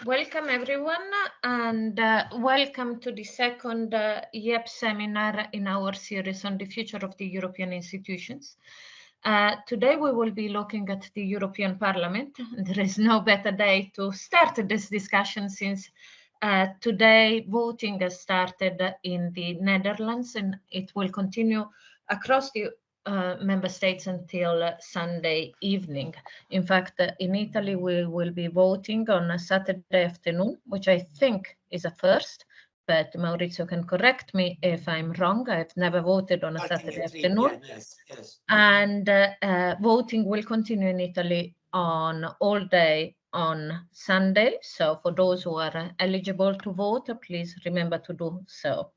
Welcome everyone, and welcome to the second YEP seminar in our series on the future of the European institutions. Today we will be looking at the European Parliament. There is no better day to start this discussion since today voting has started in the Netherlands and it will continue across the member states until Sunday evening. In fact, in Italy, we will be voting on a Saturday afternoon, which I think is a first, but Maurizio can correct me if I'm wrong. I've never voted on a Saturday afternoon. Yes. And voting will continue in Italy on all day on Sunday. So for those who are eligible to vote, please remember to do so.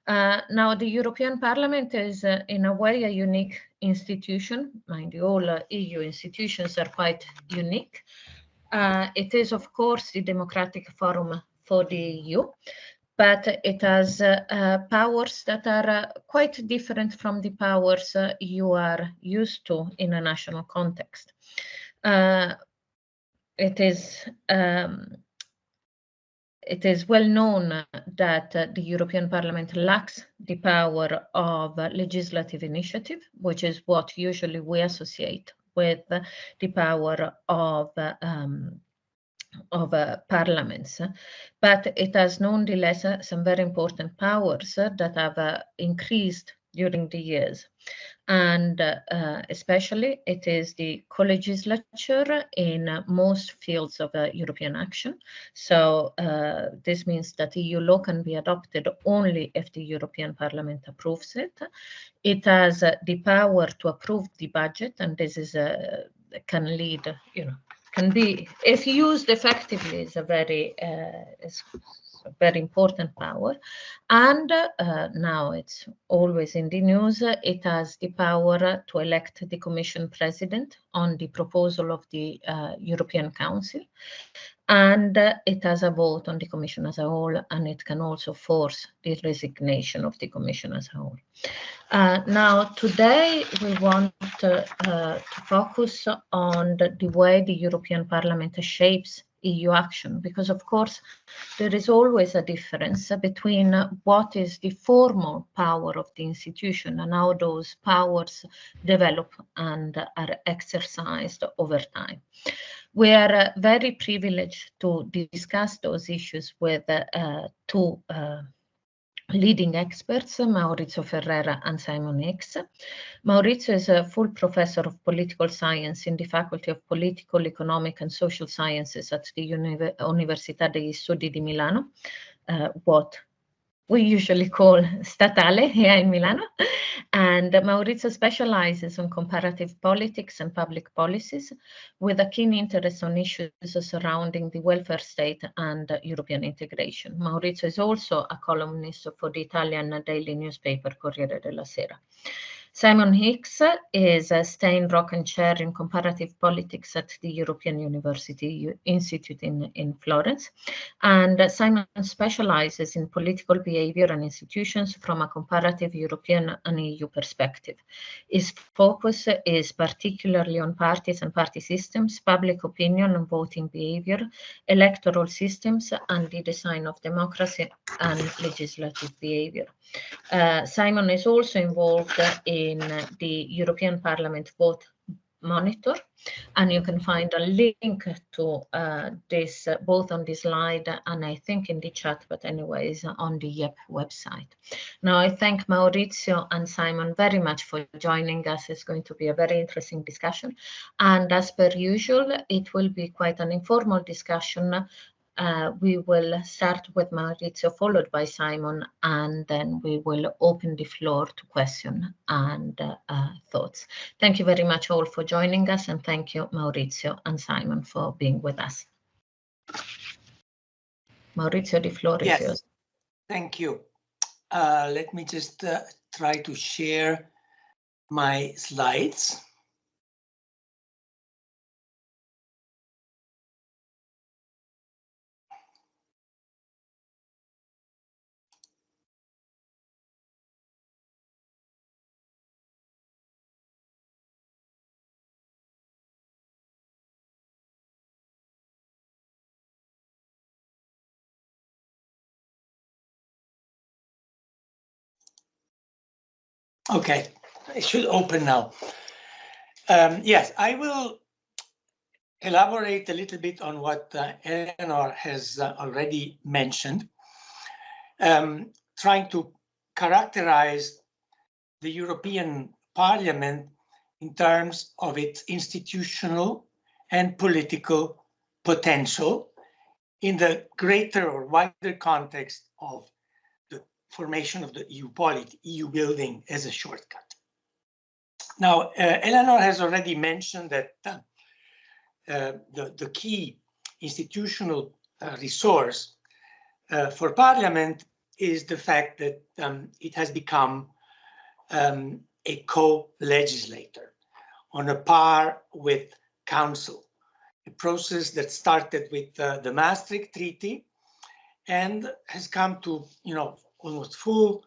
Now, the European Parliament is, in a way, a unique institution. Mind you, all EU institutions are quite unique. It is, of course, the democratic forum for the EU, but it has powers that are quite different from the powers you are used to in a national context. It is well known that the European Parliament lacks the power of legislative initiative, which is what usually we associate with the power of parliaments. But it has nonetheless some very important powers that have increased during the years. And especially it is the co-legislature in most fields of European action. So this means that EU law can be adopted only if the European Parliament approves it. It has the power to approve the budget, and this is can lead, can be, if used effectively, is a very important power. And now it's always in the news. It has the power to elect the Commission President on the proposal of the European Council. And it has a vote on the Commission as a whole, and it can also force the resignation of the Commission as a whole. Now, today we want to focus on the way the European Parliament shapes EU action, because of course there is always a difference between what is the formal power of the institution and how those powers develop and are exercised over time. We are very privileged to discuss those issues with two leading experts, Maurizio Ferrera and Simon Hicks. Maurizio is a full professor of political science in the Faculty of Political, Economic and Social Sciences at the Università degli Studi di Milano, what we usually call Statale here in Milano. And Maurizio specializes on comparative politics and public policies with a keen interest on issues surrounding the welfare state and European integration. Maurizio is also a columnist for the Italian daily newspaper Corriere della Sera. Simon Hicks is a Steinrock Chair in Comparative Politics at the European University Institute in Florence. And Simon specializes in political behavior and institutions from a comparative European and EU perspective. His focus is particularly on parties and party systems, public opinion and voting behavior, electoral systems, and the design of democracy and legislative behavior. Simon is also involved in the European Parliament Vote Monitor, and you can find a link to this both on the slide and I think in the chat, but anyways on the YEP website. Now I thank Maurizio and Simon very much for joining us. It's going to be a very interesting discussion, and as per usual it will be quite an informal discussion. We will start with Maurizio, followed by Simon, and then we will open the floor to questions and thoughts. Thank you very much all for joining us, and thank you, Maurizio and Simon, for being with us. Maurizio, the floor is yours. Thank you. Let me just try to share my slides. Okay, it should open now. Yes, I will elaborate a little bit on what Eleanor has already mentioned, trying to characterize the European Parliament in terms of its institutional and political potential in the greater or wider context of the formation of the EU polity, EU building as a shortcut. Now, Eleanor has already mentioned that the key institutional resource for Parliament is the fact that it has become a co-legislator on a par with Council, a process that started with the Maastricht Treaty and has come to, almost full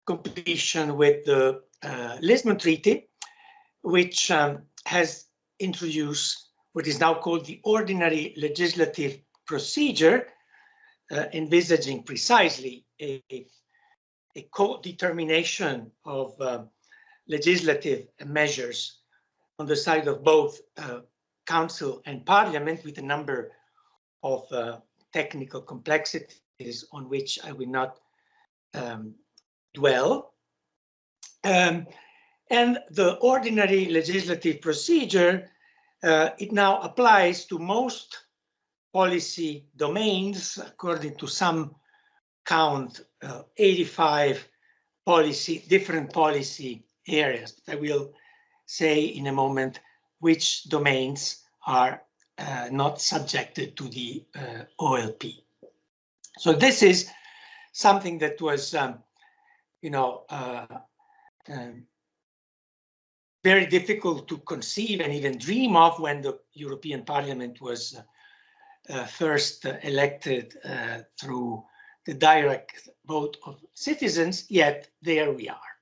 completion with the Lisbon Treaty, which has introduced what is now called the ordinary legislative procedure, envisaging precisely a co-determination of legislative measures on the side of both Council and Parliament, with a number of technical complexities on which I will not dwell. And the ordinary legislative procedure, it now applies to most policy domains, according to some count, 85 different policy areas. I will say in a moment which domains are not subjected to the OLP. So this is something that was, very difficult to conceive and even dream of when the European Parliament was first elected through the direct vote of citizens, yet there we are.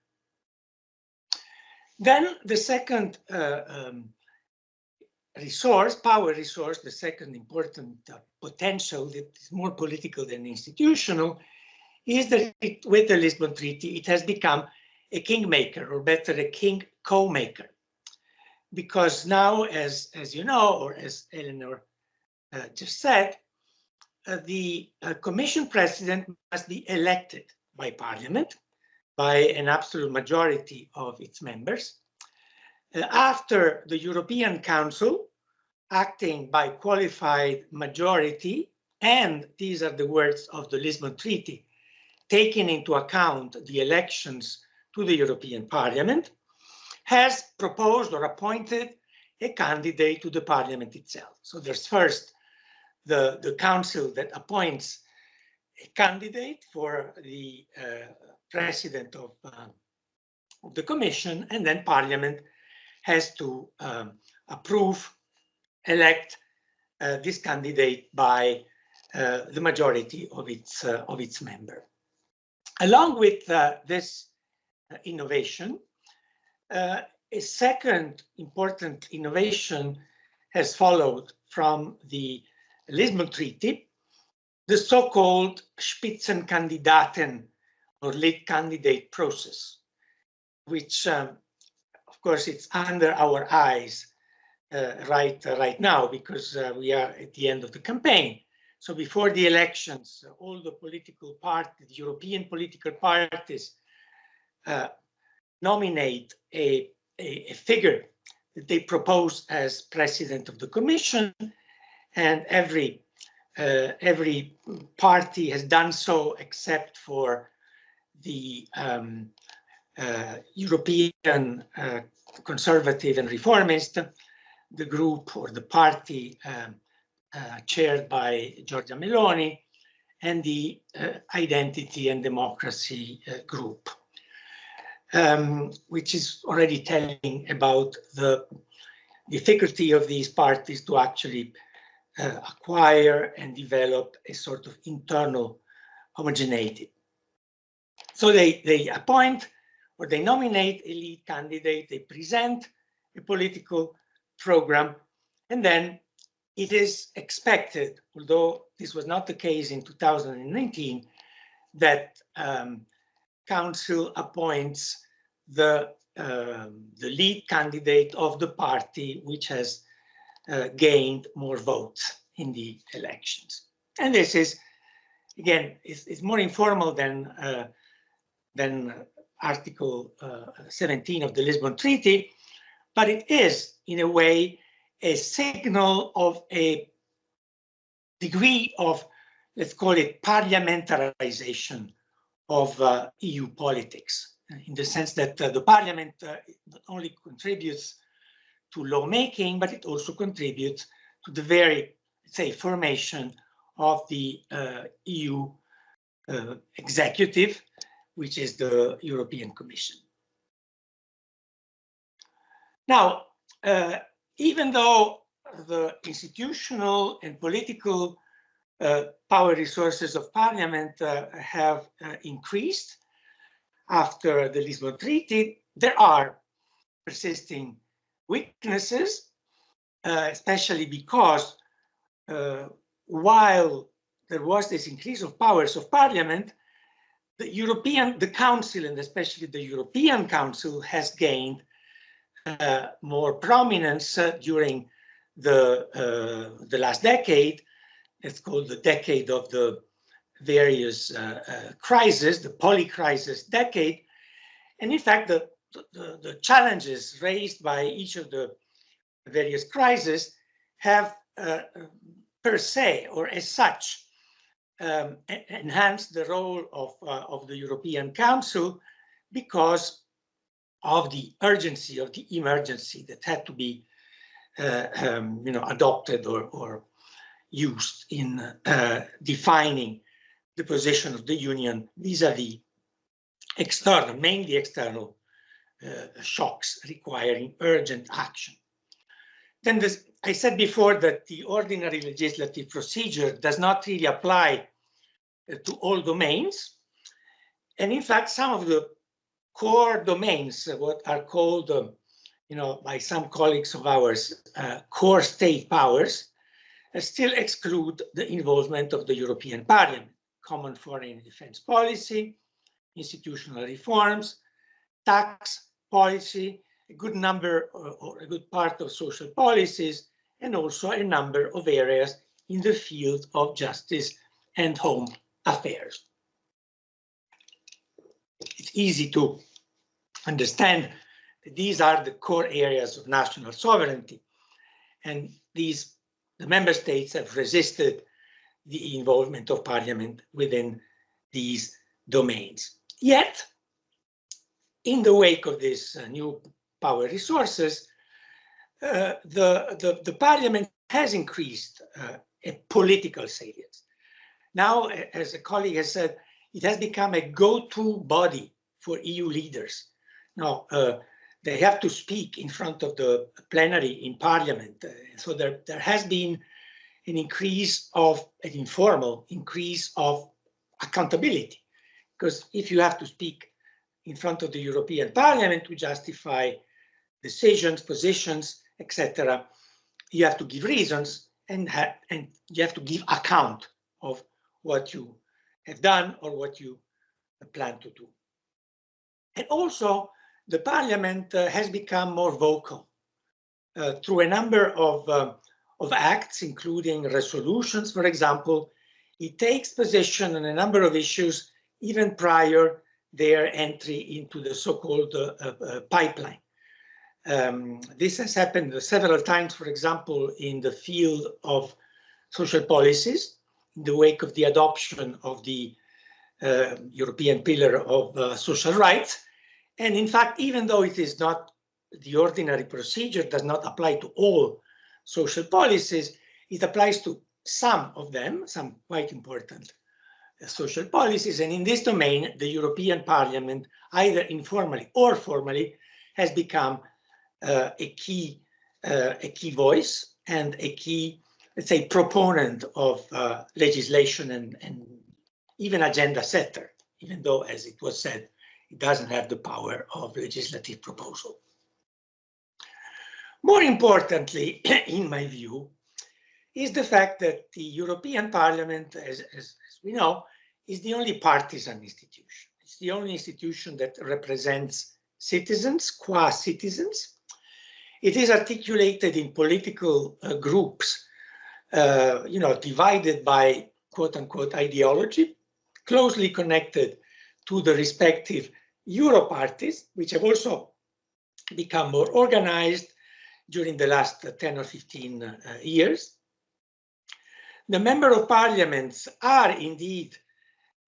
Then the second power resource, the second important potential that is more political than institutional, is that with the Lisbon Treaty, it has become a kingmaker, or better, a king co-maker. Because now, as you know, or as Eleanor just said, the Commission President must be elected by Parliament, by an absolute majority of its members. After the European Council, acting by qualified majority, and these are the words of the Lisbon Treaty, taking into account the elections to the European Parliament, has proposed or appointed a candidate to the Parliament itself. So there's first the Council that appoints a candidate for the President of the Commission, and then Parliament has to elect this candidate by the majority of its member. Along with this innovation, a second important innovation has followed from the Lisbon Treaty, the so-called Spitzenkandidaten or lead candidate process, which, of course, it's under our eyes right now, because we are at the end of the campaign. So before the elections, all the political parties, the European political parties, nominate a figure that they propose as president of the Commission, and every party has done so except for the European Conservative and Reformist, the group or the party chaired by Giorgia Meloni, and the Identity and Democracy group, which is already telling about the difficulty of these parties to actually acquire and develop a sort of internal homogeneity. So they appoint or they nominate a lead candidate, they present a political program, and then it is expected, although this was not the case in 2019, that Council appoints the lead candidate of the party which has gained more votes in the elections. And this is, again, is more informal than Article 17 of the Lisbon Treaty, but it is, in a way, a signal of a degree of, let's call it, parliamentarization of EU politics, in the sense that the parliament not only contributes to lawmaking, but it also contributes to the very, let's say, formation of the EU executive, which is the European Commission. Now, even though the institutional and political power resources of Parliament have increased after the Lisbon Treaty, there are persisting weaknesses, especially because while there was this increase of powers of Parliament, the Council, and especially the European Council, has gained more prominence during the last decade. It's called the decade of the various crises, the poly-crisis decade. And in fact, the challenges raised by each of the various crises have per se or as such enhanced the role of the European Council because of the urgency, of the emergency that had to be adopted or used in defining the position of the Union vis-à-vis external, mainly external shocks requiring urgent action. Then I said before that the ordinary legislative procedure does not really apply to all domains. And in fact, some of the core domains, what are called, by some colleagues of ours, core state powers, still exclude the involvement of the European Parliament, common foreign and defense policy, institutional reforms, tax policy, a good number or a good part of social policies, and also a number of areas in the field of justice and home affairs. It's easy to understand that these are the core areas of national sovereignty, and the member states have resisted the involvement of Parliament within these domains. Yet, in the wake of these new power resources, the Parliament has increased a political salience. Now, as a colleague has said, it has become a go-to body for EU leaders. Now, they have to speak in front of the plenary in Parliament. So there has been an informal increase of accountability. Because if you have to speak in front of the European Parliament to justify decisions, positions, etc., you have to give reasons and you have to give account of what you have done or what you plan to do. And also, the Parliament has become more vocal through a number of acts, including resolutions, for example. It takes position on a number of issues even prior their entry into the so-called pipeline. This has happened several times, for example, in the field of social policies, in the wake of the adoption of the European Pillar of Social Rights. And in fact, even though it is not the ordinary procedure, does not apply to all social policies, it applies to some of them, some quite important social policies. And in this domain, the European Parliament, either informally or formally, has become a key voice and a key, let's say, proponent of legislation and even agenda setter, even though, as it was said, it doesn't have the power of legislative proposal. More importantly, in my view, is the fact that the European Parliament, as we know, is the only partisan institution. It's the only institution that represents citizens, qua citizens. It is articulated in political groups, divided by quote unquote ideology, closely connected to the respective Euro parties, which have also become more organized during the last 10 or 15 years. The member of parliaments are indeed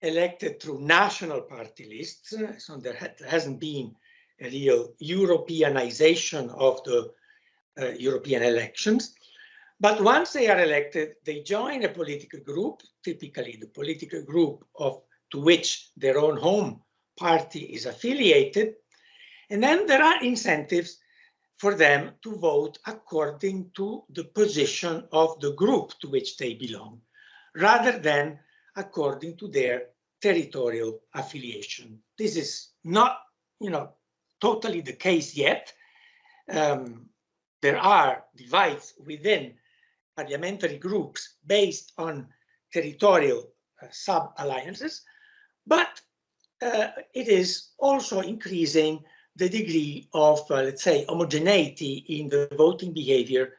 elected through national party lists, so there hasn't been a real Europeanization of the European elections. But once they are elected, they join a political group, typically the political group to which their own home party is affiliated. And then there are incentives for them to vote according to the position of the group to which they belong, rather than according to their territorial affiliation. This is not, totally the case yet. There are divides within parliamentary groups based on territorial sub-alliances, but it is also increasing the degree of, let's say, homogeneity in the voting behavior,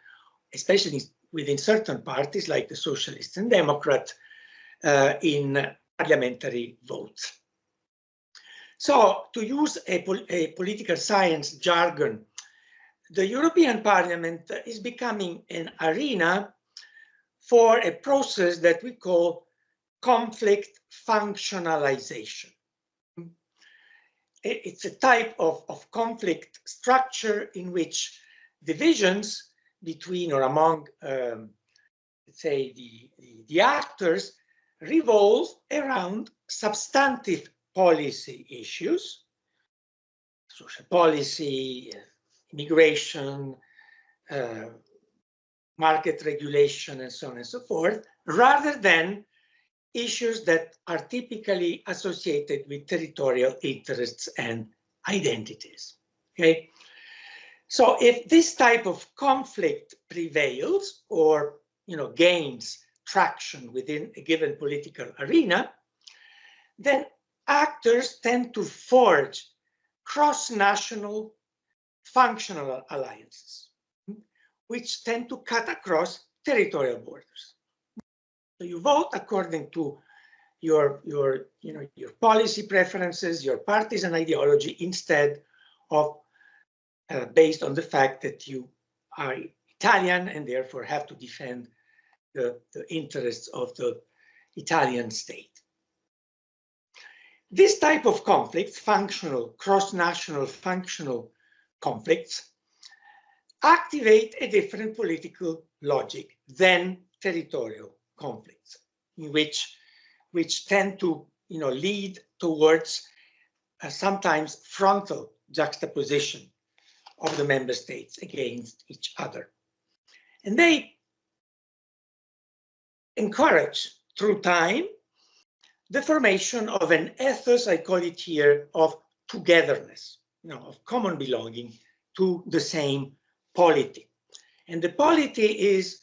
especially within certain parties like the Socialists and Democrats in parliamentary votes. So, to use a political science jargon, the European Parliament is becoming an arena for a process that we call conflict functionalization. It's a type of conflict structure in which divisions between or among, let's say, the actors revolve around substantive policy issues, social policy, immigration, market regulation, and so on and so forth, rather than issues that are typically associated with territorial interests and identities. Okay, so if this type of conflict prevails or gains traction within a given political arena, then actors tend to forge cross-national functional alliances, which tend to cut across territorial borders. So you vote according to your policy preferences, your partisan ideology, instead of based on the fact that you are Italian and therefore have to defend the interests of the Italian state. This type of conflicts, functional, cross-national functional conflicts, activate a different political logic than territorial conflicts, in which tend to lead towards a sometimes frontal juxtaposition of the member states against each other. And they encourage, through time, the formation of an ethos, I call it here, of togetherness, of common belonging to the same polity. And the polity is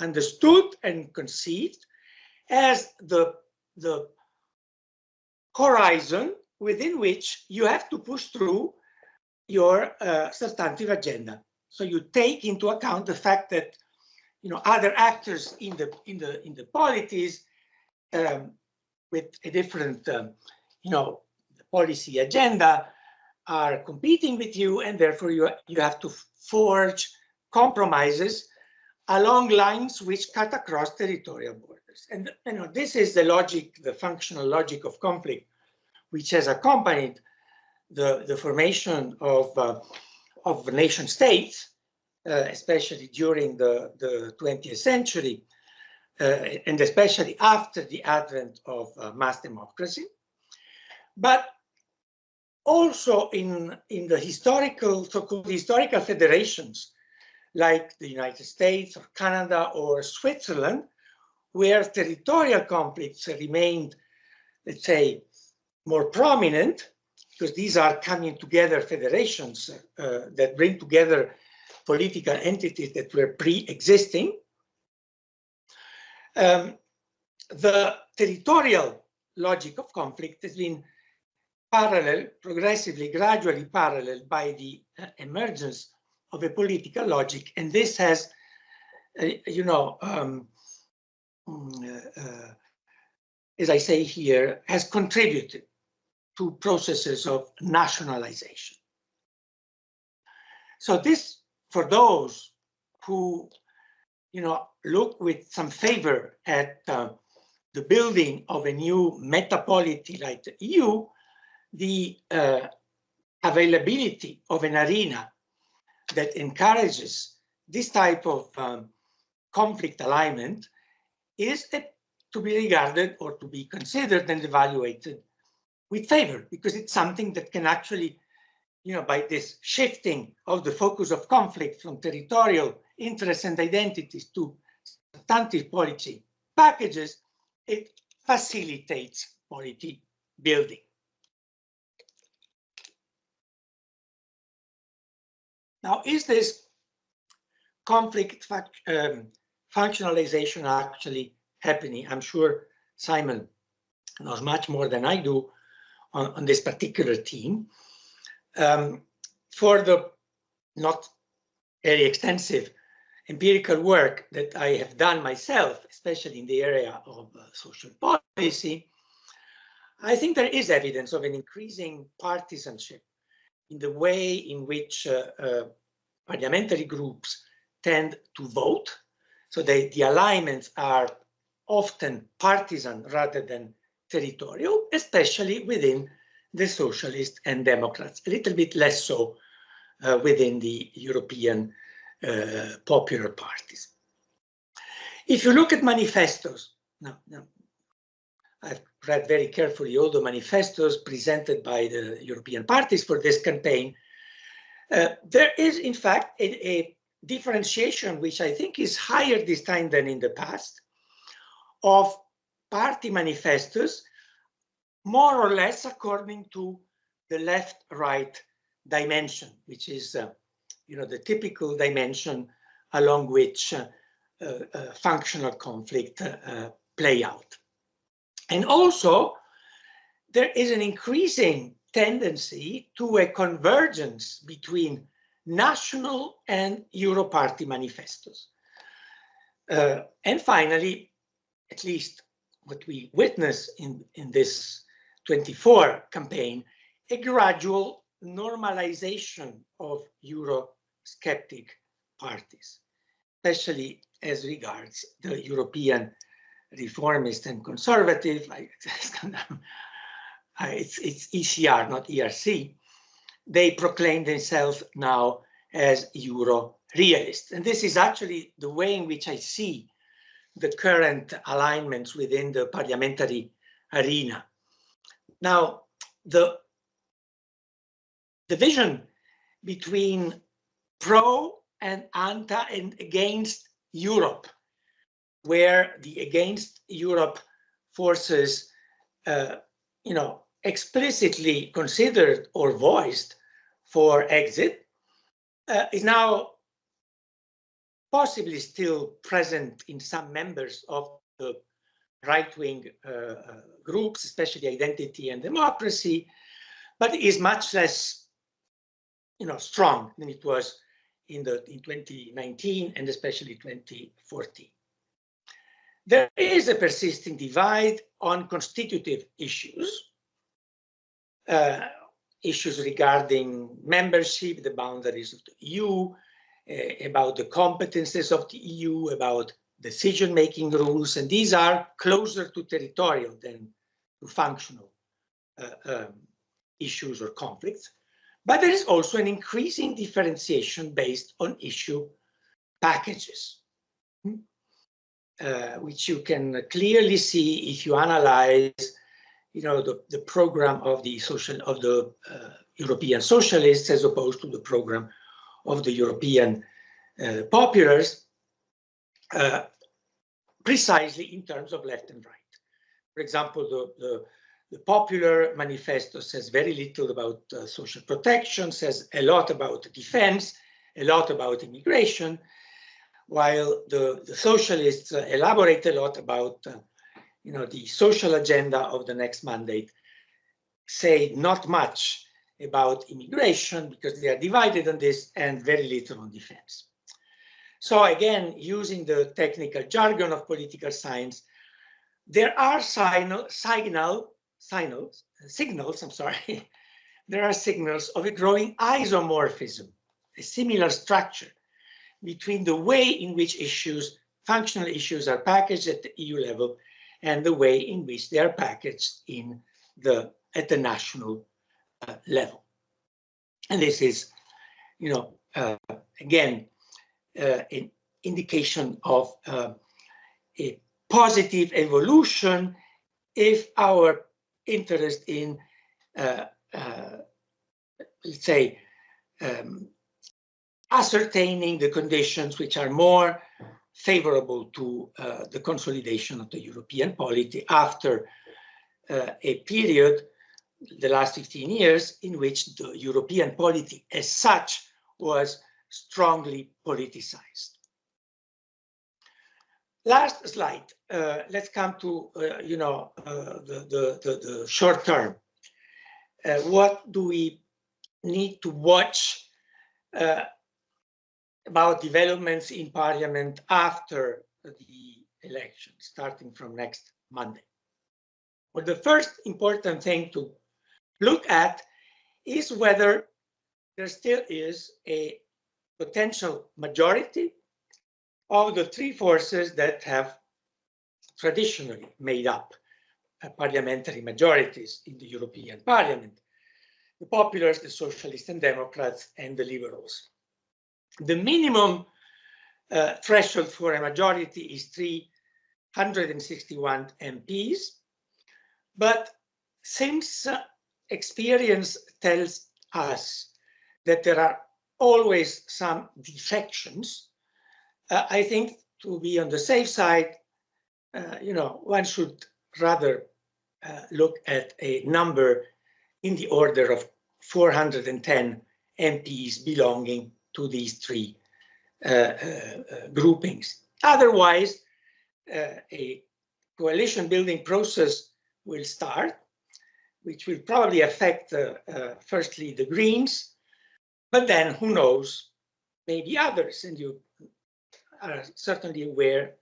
understood and conceived as the horizon within which you have to push through your substantive agenda. So you take into account the fact that other actors in the polities with a different policy agenda are competing with you, and therefore you have to forge compromises along lines which cut across territorial borders. And this is the logic, the functional logic of conflict, which has accompanied the formation of nation states, especially during the 20th century, and especially after the advent of mass democracy. But also in the historical, so-called historical federations, like the United States or Canada or Switzerland, where territorial conflicts remained, let's say, more prominent, because these are coming together federations that bring together political entities that were pre-existing. The territorial logic of conflict has been progressively, gradually paralleled by the emergence of a political logic. And this has, as I say here, has contributed to processes of nationalization. So this, for those who, look with some favor at the building of a new metapolity like the EU, the availability of an arena that encourages this type of conflict alignment is to be regarded or to be considered and evaluated with favor, because it's something that can actually, by this shifting of the focus of conflict from territorial interests and identities to substantive policy packages, it facilitates polity building. Now, is this conflict functionalization actually happening? I'm sure Simon knows much more than I do on this particular theme. For the not very extensive empirical work that I have done myself, especially in the area of social policy, I think there is evidence of an increasing partisanship in the way in which parliamentary groups tend to vote. So the alignments are often partisan rather than territorial, especially within the socialists and Democrats, a little bit less so within the European popular parties. If you look at manifestos, now I've read very carefully all the manifestos presented by the European parties for this campaign. There is, in fact, a differentiation, which I think is higher this time than in the past, of party manifestos, more or less according to the left-right dimension, which is, the typical dimension along which functional conflict play out. And also, there is an increasing tendency to a convergence between national and Euro party manifestos. And finally, at least what we witness in this 24 campaign, a gradual normalization of Eurosceptic parties, especially as regards the European reformist and conservative, it's ECR, not ERC. They proclaim themselves now as Euro realists. And this is actually the way in which I see the current alignments within the parliamentary arena. Now, the division between pro and anti and against Europe, where the against Europe forces, explicitly considered or voiced for exit, is now possibly still present in some members of the right-wing groups, especially Identity and Democracy, but is much less, strong than it was in 2019 and especially 2014. There is a persisting divide on constitutive issues, issues regarding membership, the boundaries of the EU, about the competences of the EU, about decision-making rules, and these are closer to territorial than to functional issues or conflicts. But there is also an increasing differentiation based on issue packages, which you can clearly see if you analyze, the program of the European socialists as opposed to the program of the European populars, precisely in terms of left and right. For example, the popular manifesto says very little about social protection, says a lot about defense, a lot about immigration, while the socialists elaborate a lot about the social agenda of the next mandate, say not much about immigration because they are divided on this and very little on defense. So again, using the technical jargon of political science, there are signals, I'm sorry, there are signals of a growing isomorphism, a similar structure between the way in which functional issues are packaged at the EU level and the way in which they are packaged at the national level. And this is, again, an indication of a positive evolution if our interest in, let's say, ascertaining the conditions which are more favorable to the consolidation of the European polity after a period, the last 15 years, in which the European polity as such was strongly politicized. Last slide. Let's come to the short term. What do we need to watch about developments in Parliament after the election, starting from next Monday? Well, the first important thing to look at is whether there still is a potential majority of the three forces that have traditionally made up parliamentary majorities in the European Parliament: the populars, the socialists and democrats, and the liberals. The minimum threshold for a majority is 361 MPs, but since experience tells us that there are always some defections, I think to be on the safe side, one should rather look at a number in the order of 410 MPs belonging to these three groupings. Otherwise, a coalition building process will start, which will probably affect firstly the Greens, but then who knows, maybe others. And you are certainly aware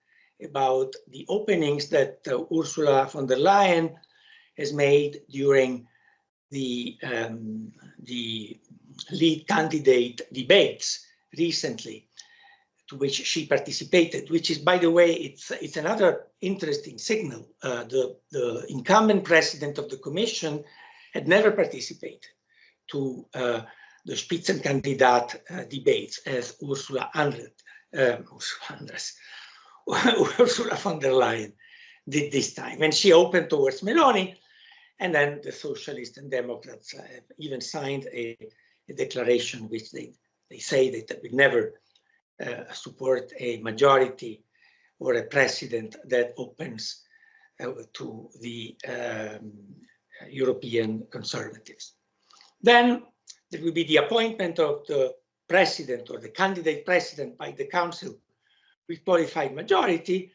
about the openings that Ursula von der Leyen has made during the lead candidate debates recently, to which she participated, which is, by the way, it's another interesting signal. The incumbent president of the Commission had never participated to the Spitzenkandidat debates as Ursula von der Leyen did this time. And she opened towards Meloni, and then the Socialists and Democrats have even signed a declaration which they say that they will never support a majority or a president that opens to the European conservatives. Then there will be the appointment of the president or the candidate president by the council with qualified majority.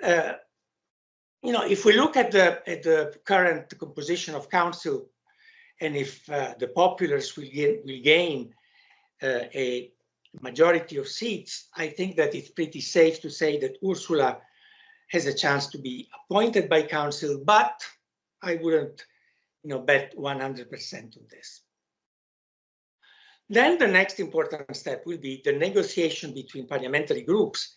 If we look at the current composition of council, and if the populars will gain a majority of seats, I think that it's pretty safe to say that Ursula has a chance to be appointed by council, but I wouldn't, bet 100% on this. Then the next important step will be the negotiation between parliamentary groups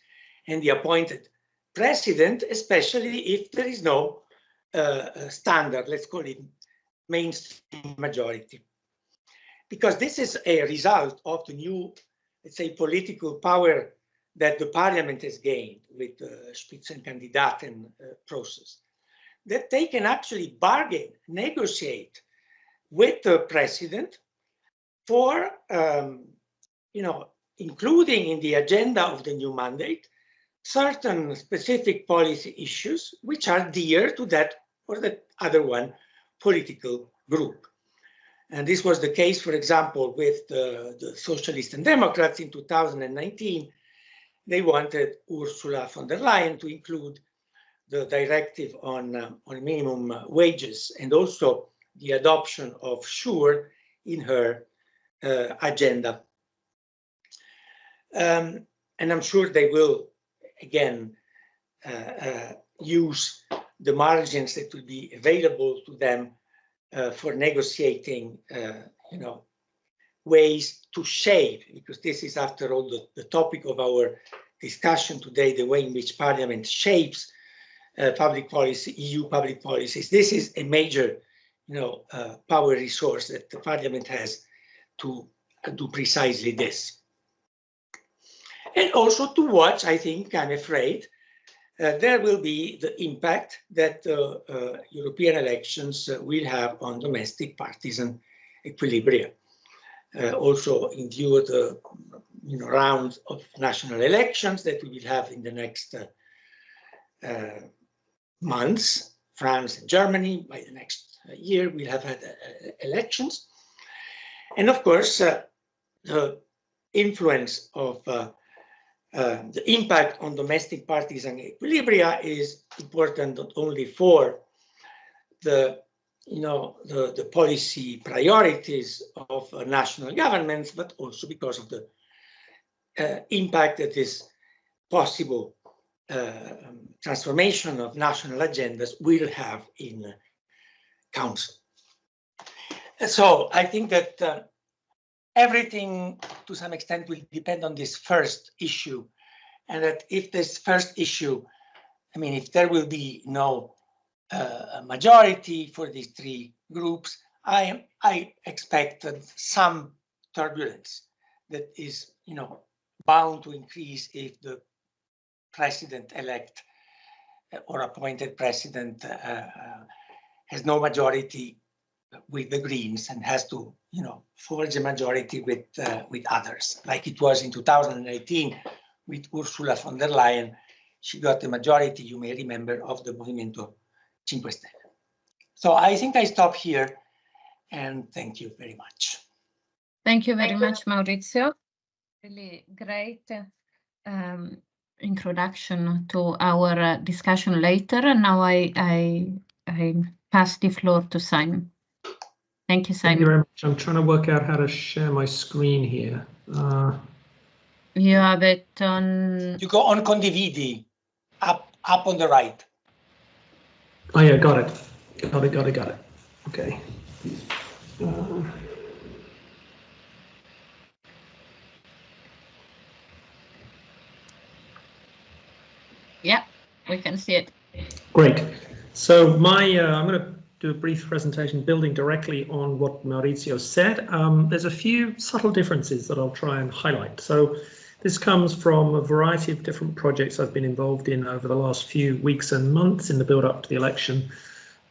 and the appointed president, especially if there is no standard, let's call it mainstream majority. Because this is a result of the new, let's say, political power that the parliament has gained with the Spitzenkandidaten process, that they can actually bargain, negotiate with the president for, including in the agenda of the new mandate, certain specific policy issues which are dear to that or the other one political group. And this was the case, for example, with the Socialists and Democrats in 2019. They wanted Ursula von der Leyen to include the directive on minimum wages and also the adoption of SURE in her agenda. And I'm sure they will, again, use the margins that will be available to them for negotiating, ways to shape, because this is, after all, the topic of our discussion today, the way in which Parliament shapes public policy, EU public policies. This is a major, power resource that the Parliament has to do precisely this. And also to watch, I think, I'm afraid, there will be the impact that European elections will have on domestic partisan equilibria. Also in view of the round of national elections that we will have in the next months, France and Germany, by the next year we'll have had elections. And of course, the influence of the impact on domestic partisan equilibria is important not only for the policy priorities of national governments, but also because of the impact that this possible transformation of national agendas will have in Council. So I think that everything to some extent will depend on this first issue, and that if this first issue, if there will be no majority for these three groups, I expect some turbulence that is, bound to increase if the president-elect or appointed president has no majority with the Greens and has to, forge a majority with others, like it was in 2018 with Ursula von der Leyen. She got the majority, you may remember, of the Movimento 5 Stelle. So I think I stop here, and thank you very much. Thank you very much, Maurizio. Really great introduction to our discussion later. And now I pass the floor to Simon. Thank you, Simon. Thank you very much. I'm trying to work out how to share my screen here. You have it on... You go on Condividi, up on the right. Oh yeah, got it. Got it. Okay. Yeah, we can see it. Great. So I'm going to do a brief presentation building directly on what Maurizio said. There's a few subtle differences that I'll try and highlight. So this comes from a variety of different projects I've been involved in over the last few weeks and months in the build up to the election,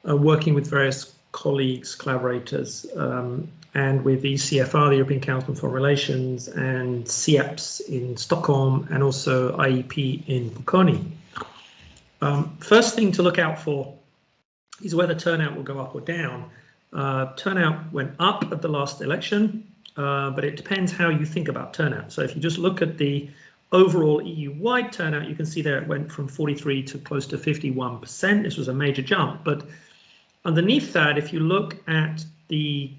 working with various colleagues, collaborators, and with ECFR, the European Council on Foreign Relations, and CEPS in Stockholm, and also IEP in Bocconi. First thing to look out for is whether turnout will go up or down. Turnout went up at the last election, but it depends how you think about turnout. So if you just look at the overall EU-wide turnout, you can see there it went from 43 to close to 51%. This was a major jump, but underneath that, if you look at the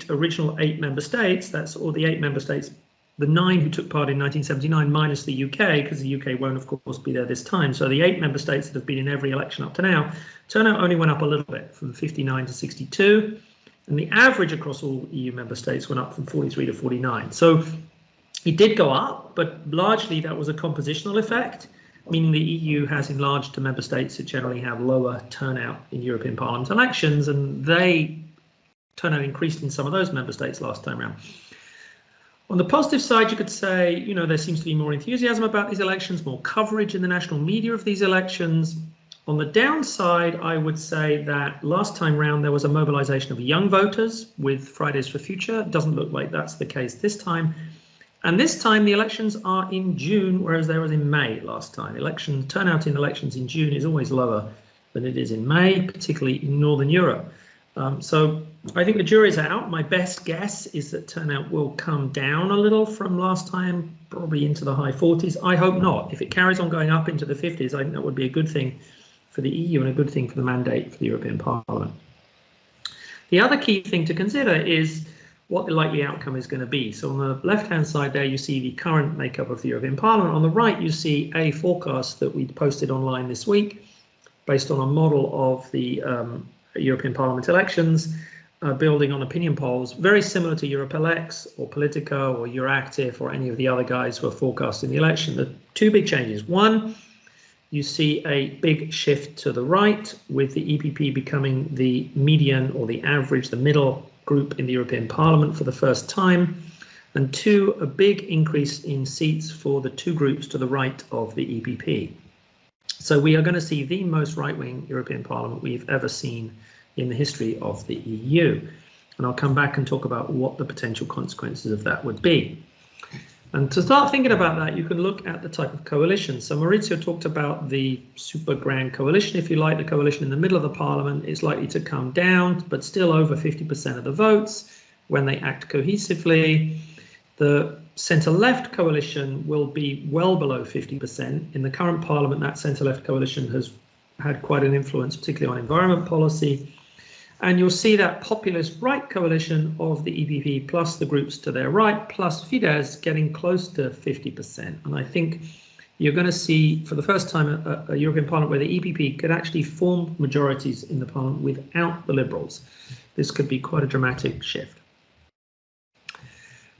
original eight member states, that's all the 8 member states, the 9 who took part in 1979 minus the UK, because the UK won't, of course, be there this time. So the 8 member states that have been in every election up to now, turnout only went up a little bit, from 59 to 62. And the average across all EU member states went up from 43 to 49. So it did go up, but largely that was a compositional effect, meaning the EU has enlarged to member states that generally have lower turnout in European Parliament elections, and turnout increased in some of those member states last time around. On the positive side, you could say, there seems to be more enthusiasm about these elections, more coverage in the national media of these elections. On the downside, I would say that last time round there was a mobilization of young voters with Fridays for Future. It doesn't look like that's the case this time. And this time the elections are in June, whereas there was in May last time. Turnout in elections in June is always lower than it is in May, particularly in Northern Europe. So I think the jury's out. My best guess is that turnout will come down a little from last time, probably into the high 40s. I hope not. If it carries on going up into the 50s, I think that would be a good thing for the EU and a good thing for the mandate for the European Parliament. The other key thing to consider is what the likely outcome is going to be. So on the left-hand side there, you see the current makeup of the European Parliament. On the right, you see a forecast that we posted online this week based on a model of the European Parliament elections, building on opinion polls, very similar to EuropeLex or Politico or Euractiv or any of the other guys who are forecasting the election. The two big changes. One, you see a big shift to the right, with the EPP becoming the median or the average, the middle group in the European Parliament for the first time. And two, a big increase in seats for the two groups to the right of the EPP. So we are going to see the most right-wing European Parliament we've ever seen in the history of the EU. And I'll come back and talk about what the potential consequences of that would be. And to start thinking about that, you can look at the type of coalition. So Maurizio talked about the super grand coalition, if you like. The coalition in the middle of the parliament is likely to come down, but still over 50% of the votes when they act cohesively. The centre-left coalition will be well below 50%. In the current parliament, that centre-left coalition has had quite an influence, particularly on environment policy. And you'll see that populist right coalition of the EPP plus the groups to their right plus Fidesz getting close to 50%. And I think you're going to see for the first time a European Parliament where the EPP could actually form majorities in the Parliament without the Liberals. This could be quite a dramatic shift.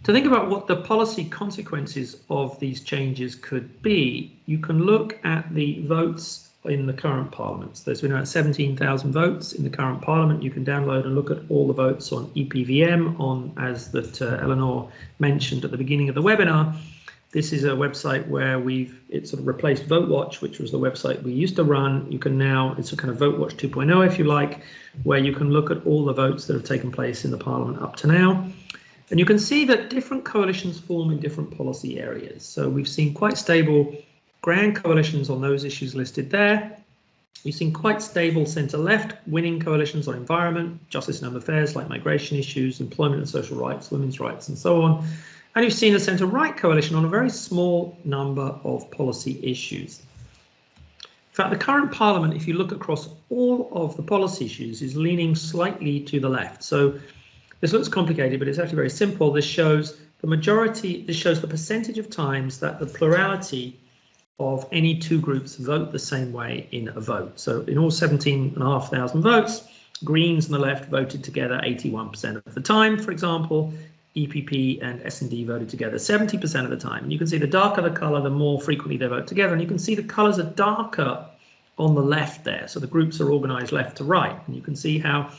To think about what the policy consequences of these changes could be, you can look at the votes in the current parliament. So there's been about 17,000 votes in the current parliament. You can download and look at all the votes on EPVM, as that Eleanor mentioned at the beginning of the webinar. This is a website where it's sort of replaced VoteWatch, which was the website we used to run. You can now, it's a kind of VoteWatch 2.0, if you like, where you can look at all the votes that have taken place in the parliament up to now. And you can see that different coalitions form in different policy areas. So we've seen quite stable grand coalitions on those issues listed there. We've seen quite stable centre-left winning coalitions on environment, justice and home affairs like migration issues, employment and social rights, women's rights and so on. And you've seen a centre-right coalition on a very small number of policy issues. In fact, the current parliament, if you look across all of the policy issues, is leaning slightly to the left. So this looks complicated, but it's actually very simple. This shows the majority, this shows the percentage of times that the plurality of any two groups vote the same way in a vote. So in all 17,500 votes, Greens and the left voted together 81% of the time, for example. EPP and S&D voted together 70% of the time. And you can see the darker the colour, the more frequently they vote together. And you can see the colours are darker on the left there. So the groups are organised left to right. And you can see how,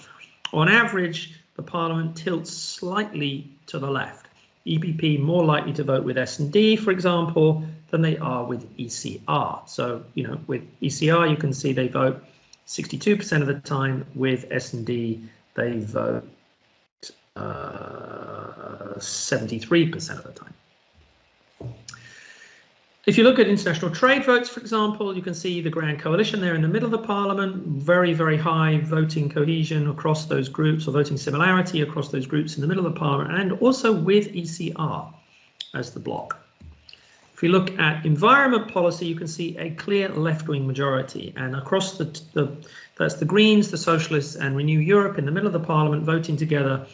on average, the parliament tilts slightly to the left. EPP more likely to vote with S&D, for example, than they are with ECR. So, with ECR, you can see they vote 62% of the time. With S&D, they vote 73% of the time. If you look at international trade votes, for example, you can see the grand coalition there in the middle of the parliament, very, very high voting cohesion across those groups, or voting similarity across those groups in the middle of the parliament, and also with ECR as the bloc. If you look at environment policy, you can see a clear left-wing majority, and across that's the Greens, the Socialists, and Renew Europe in the middle of the parliament voting together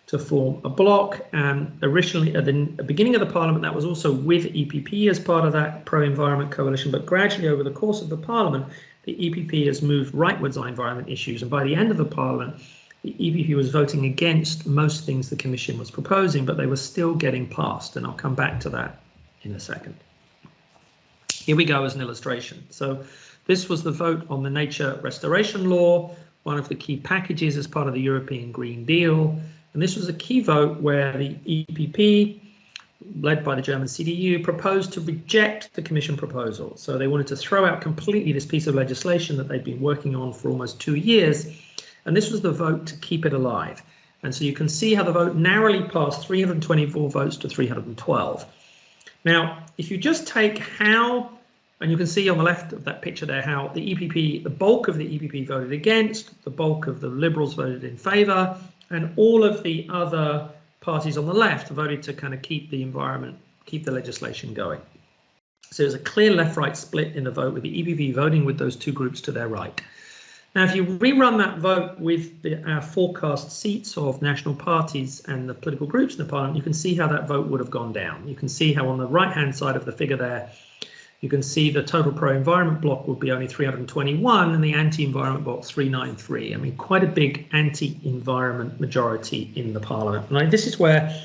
to form a bloc. And originally at the beginning of the parliament, that was also with EPP as part of that pro-environment coalition, but gradually over the course of the parliament, the EPP has moved rightwards on environment issues, and by the end of the parliament, the EPP was voting against most things the Commission was proposing, but they were still getting passed, and I'll come back to that in a second. Here we go as an illustration. So this was the vote on the nature restoration law, one of the key packages as part of the European Green Deal. And this was a key vote where the EPP, led by the German CDU, proposed to reject the Commission proposal. So they wanted to throw out completely this piece of legislation that they'd been working on for almost 2 years. And this was the vote to keep it alive. And so you can see how the vote narrowly passed 324 votes to 312. Now, if you just take how, and you can see on the left of that picture there how the EPP, the bulk of the EPP voted against, the bulk of the Liberals voted in favour, and all of the other parties on the left voted to kind of keep the environment, keep the legislation going. So there's a clear left-right split in the vote, with the EPP voting with those two groups to their right. Now, if you rerun that vote with our forecast seats of national parties and the political groups in the parliament, you can see how that vote would have gone down. You can see how on the right-hand side of the figure there, you can see the total pro-environment bloc would be only 321 and the anti-environment bloc 393. I mean, quite a big anti-environment majority in the parliament. And this is where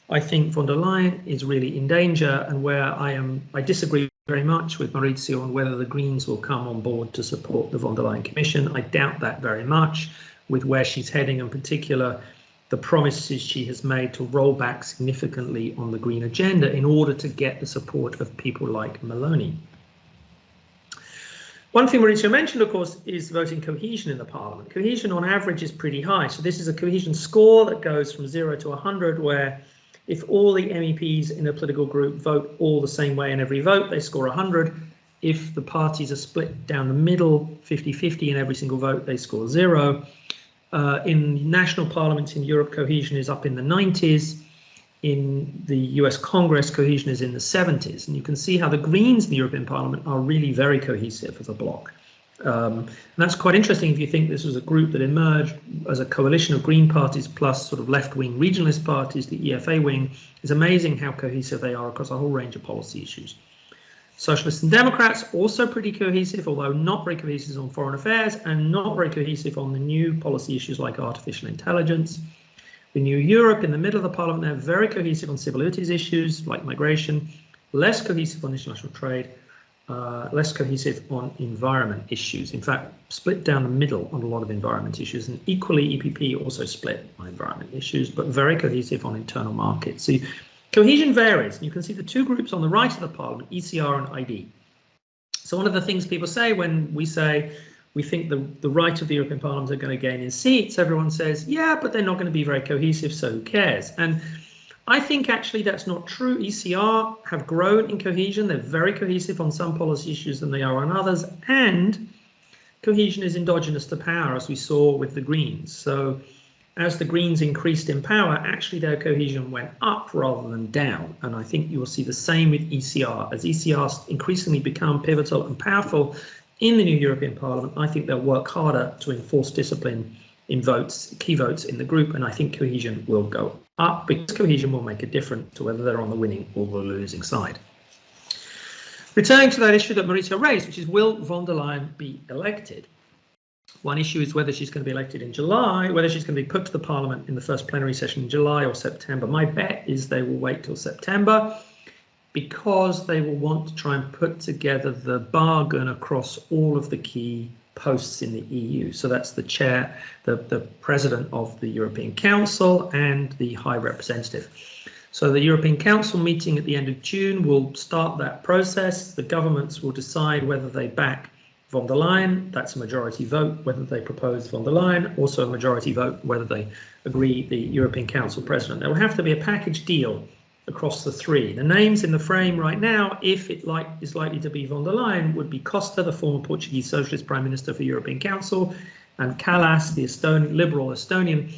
I think von der Leyen is really in danger, and where I disagree very much with Maurizio on whether the Greens will come on board to support the von der Leyen Commission. I doubt that very much with where she's heading, in particular the promises she has made to roll back significantly on the green agenda in order to get the support of people like Meloni. One thing Maurizio mentioned, of course, is voting cohesion in the parliament. Cohesion on average is pretty high. So this is a cohesion score that goes from 0 to 100, where if all the MEPs in a political group vote all the same way in every vote, they score 100. If the parties are split down the middle, 50-50 in every single vote, they score 0. In national parliaments in Europe, cohesion is up in the 90s. In the US Congress, cohesion is in the 70s. And you can see how the Greens in the European Parliament are really very cohesive as a bloc. And that's quite interesting if you think this was a group that emerged as a coalition of Green parties plus sort of left-wing regionalist parties, the EFA wing. It's amazing how cohesive they are across a whole range of policy issues. Socialists and Democrats also pretty cohesive, although not very cohesive on foreign affairs and not very cohesive on the new policy issues like artificial intelligence. Renew Europe in the middle of the parliament, they're very cohesive on civil liberties issues like migration, less cohesive on international trade, less cohesive on environment issues. In fact, split down the middle on a lot of environment issues, and equally EPP also split on environment issues, but very cohesive on internal markets. So cohesion varies. You can see the two groups on the right of the parliament, ECR and ID. So one of the things people say when we say we think the right of the European Parliament are going to gain in seats, everyone says, yeah, but they're not going to be very cohesive, so who cares? And I think actually that's not true. ECR have grown in cohesion. They're very cohesive on some policy issues than they are on others. And cohesion is endogenous to power, as we saw with the Greens. So as the Greens increased in power, actually their cohesion went up rather than down. And I think you will see the same with ECR. As ECR increasingly become pivotal and powerful in the new European Parliament, I think they'll work harder to enforce discipline in votes, key votes in the group, and I think cohesion will go up because cohesion will make a difference to whether they're on the winning or the losing side. Returning to that issue that Maurizio raised, which is will von der Leyen be elected? One issue is whether she's going to be elected in July, whether she's going to be put to the Parliament in the first plenary session in July or September. My bet is they will wait till September because they will want to try and put together the bargain across all of the key posts in the EU. So that's the chair, the president of the European Council and the High Representative. So the European Council meeting at the end of June will start that process. The governments will decide whether they back von der Leyen, that's a majority vote, whether they propose von der Leyen, also a majority vote, whether they agree the European Council president. There will have to be a package deal across the three. The names in the frame right now, if it is likely to be von der Leyen, would be Costa, the former Portuguese Socialist Prime Minister for European Council, and Kallas, the liberal Estonian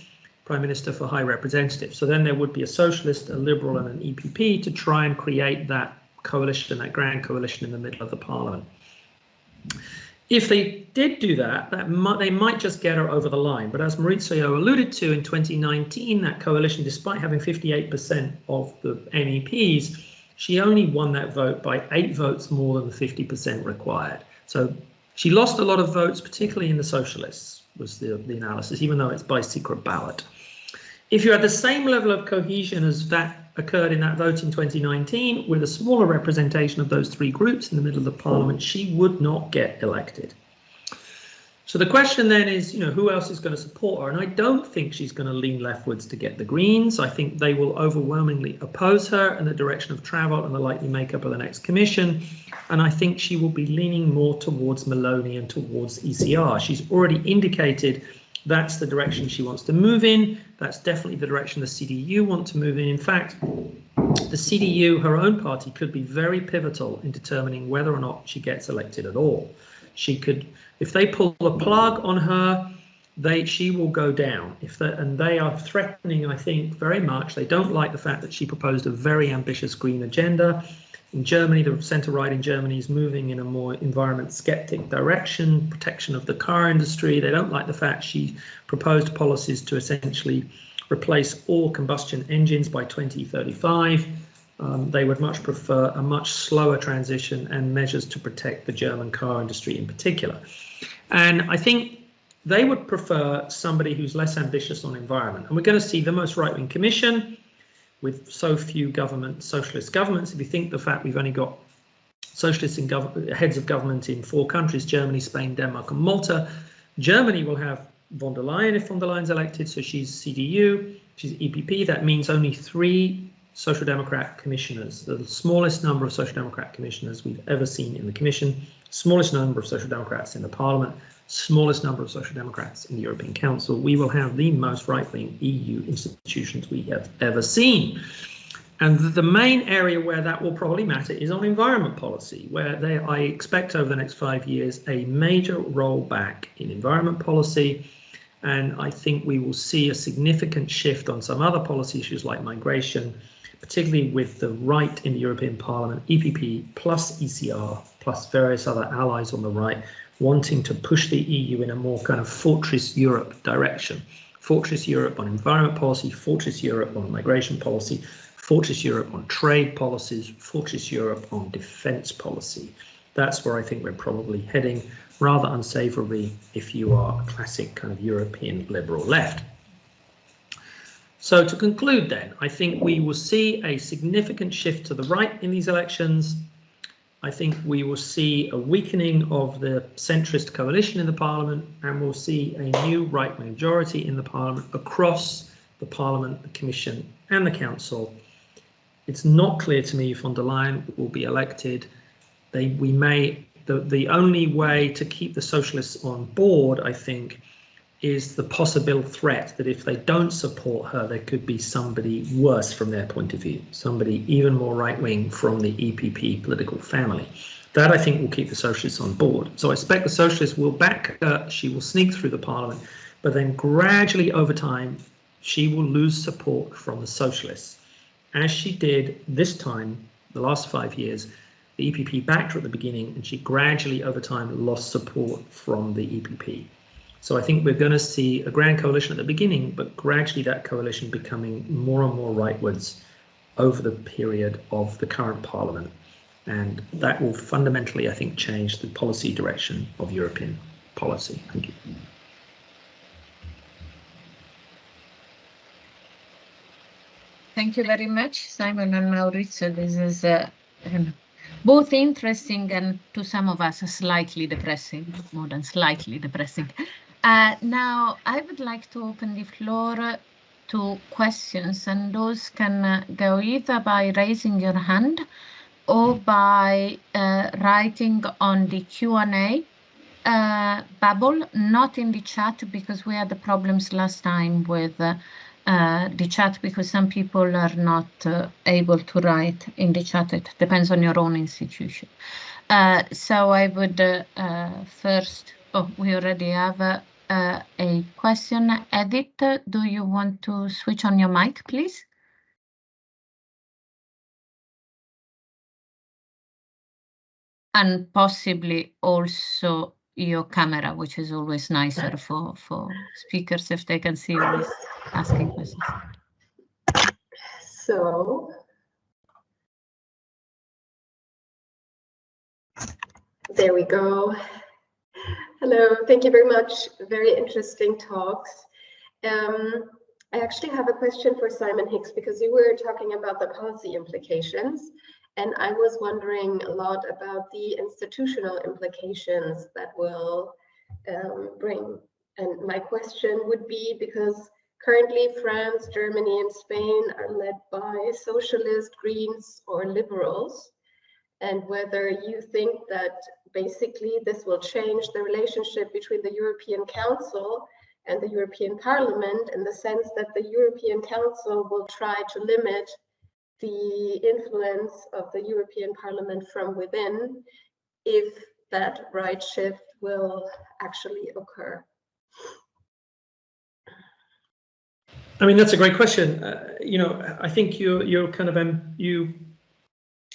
Prime Minister for High Representative. So then there would be a Socialist, a Liberal and an EPP to try and create that coalition, that grand coalition in the middle of the Parliament. If they did do that, they might just get her over the line. But as Maurizio alluded to, in 2019, that coalition, despite having 58% of the MEPs, she only won that vote by 8 votes more than the 50% required. So she lost a lot of votes, particularly in the Socialists, was the analysis, even though it's by secret ballot. If you had the same level of cohesion as that occurred in that vote in 2019, with a smaller representation of those three groups in the middle of the Parliament, she would not get elected. So the question then is, who else is going to support her? And I don't think she's going to lean leftwards to get the Greens. I think they will overwhelmingly oppose her in the direction of travel and the likely makeup of the next commission. And I think she will be leaning more towards Meloni and towards ECR. She's already indicated that's the direction she wants to move in. That's definitely the direction the CDU want to move in. In fact, the CDU, her own party, could be very pivotal in determining whether or not she gets elected at all. She could, if they pull the plug on her, she will go down. And they are threatening, I think, very much. They don't like the fact that she proposed a very ambitious green agenda. In Germany, the centre-right in Germany is moving in a more environment skeptic direction, protection of the car industry. They don't like the fact she proposed policies to essentially replace all combustion engines by 2035. They would much prefer a much slower transition and measures to protect the German car industry in particular. And I think they would prefer somebody who's less ambitious on environment. And we're going to see the most right-wing commission with so few socialist governments. If you think the fact we've only got socialists in heads of government in 4 countries, Germany, Spain, Denmark and Malta. Germany will have von der Leyen if von der Leyen's elected, so she's CDU, she's EPP. That means only 3 Social Democrat commissioners, the smallest number of Social Democrat commissioners we've ever seen in the Commission, smallest number of Social Democrats in the Parliament, smallest number of Social Democrats in the European Council. We will have the most right-wing EU institutions we have ever seen. And the main area where that will probably matter is on environment policy, where I expect over the next 5 years a major rollback in environment policy. And I think we will see a significant shift on some other policy issues like migration, particularly with the right in the European Parliament, EPP plus ECR plus various other allies on the right, wanting to push the EU in a more kind of Fortress Europe direction. Fortress Europe on environment policy, Fortress Europe on migration policy, Fortress Europe on trade policies, Fortress Europe on defence policy. That's where I think we're probably heading, rather unsavourably if you are a classic kind of European liberal left. So to conclude then, I think we will see a significant shift to the right in these elections. I think we will see a weakening of the centrist coalition in the Parliament, and we'll see a new right majority in the Parliament across the Parliament, the Commission and the Council. It's not clear to me if von der Leyen will be elected. The only way to keep the socialists on board, I think, is the possible threat that if they don't support her, there could be somebody worse from their point of view, somebody even more right-wing from the EPP political family. That, I think, will keep the socialists on board. So I expect the socialists will back her, she will sneak through the Parliament, but then gradually over time, she will lose support from the socialists. As she did this time, the last 5 years, the EPP backed her at the beginning, and she gradually over time lost support from the EPP. So I think we're going to see a grand coalition at the beginning, but gradually that coalition becoming more and more rightwards over the period of the current Parliament. And that will fundamentally, I think, change the policy direction of European policy. Thank you. Thank you very much, Simon and Maurizio. This is both interesting and to some of us slightly depressing, more than slightly depressing. Now, I would like to open the floor to questions, and those can go either by raising your hand or by writing on the Q&A bubble, not in the chat, because we had the problems last time with the chat, because some people are not able to write in the chat. It depends on your own institution. So I would first, we already have a question. Edith, do you want to switch on your mic, please? And possibly also your camera, which is always nicer for speakers if they can see who is asking questions. So there we go. Hello, thank you very much. Very interesting talks. I actually have a question for Simon Hicks, because you were talking about the policy implications, and I was wondering a lot about the institutional implications that will bring. And my question would be, because currently France, Germany, and Spain are led by socialist, Greens, or liberals, and whether you think that basically this will change the relationship between the European Council and the European Parliament, in the sense that the European Council will try to limit the influence of the European Parliament from within, if that right shift will actually occur. I mean, that's a great question. You know, I think you're kind of you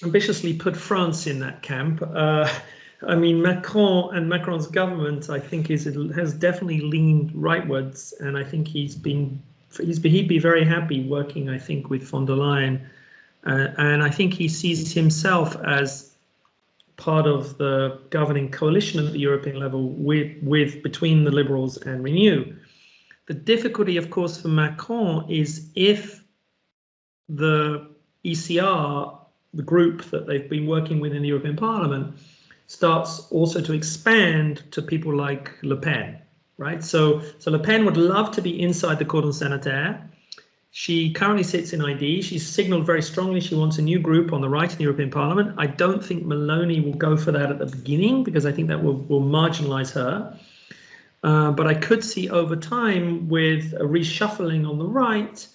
ambitiously put France in that camp. I mean, Macron and Macron's government, I think, has definitely leaned rightwards, and I think he'd be very happy working, I think, with von der Leyen, and I think he sees himself as part of the governing coalition at the European level between the Liberals and Renew. The difficulty, of course, for Macron is if the ECR, the group that they've been working with in the European Parliament, starts also to expand to people like Le Pen, right? So Le Pen would love to be inside the cordon sanitaire. She currently sits in ID. She's signaled very strongly she wants a new group on the right in the European Parliament. I don't think Meloni will go for that at the beginning because I think that will marginalize her. But I could see over time with a reshuffling on the right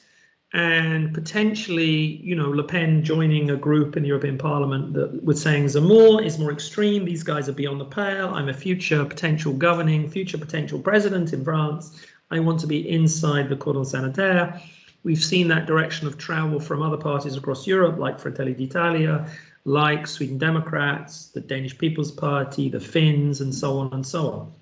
and potentially, you know, Le Pen joining a group in the European Parliament that was saying Zemmour is more extreme. These guys are beyond the pale. I'm a future potential president in France. I want to be inside the cordon sanitaire. We've seen that direction of travel from other parties across Europe, like Fratelli d'Italia, like Sweden Democrats, the Danish People's Party, the Finns, and so on and so on.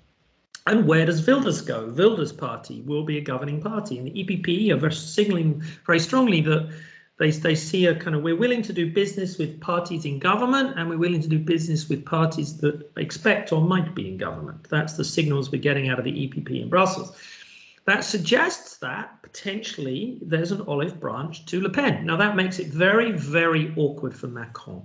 And where does Wilders go? Wilders' party will be a governing party, and the EPP are signaling very strongly that they see a kind of, we're willing to do business with parties in government, and we're willing to do business with parties that expect or might be in government. That's the signals we're getting out of the EPP in Brussels. That suggests that potentially there's an olive branch to Le Pen. Now that makes it very, very awkward for Macron.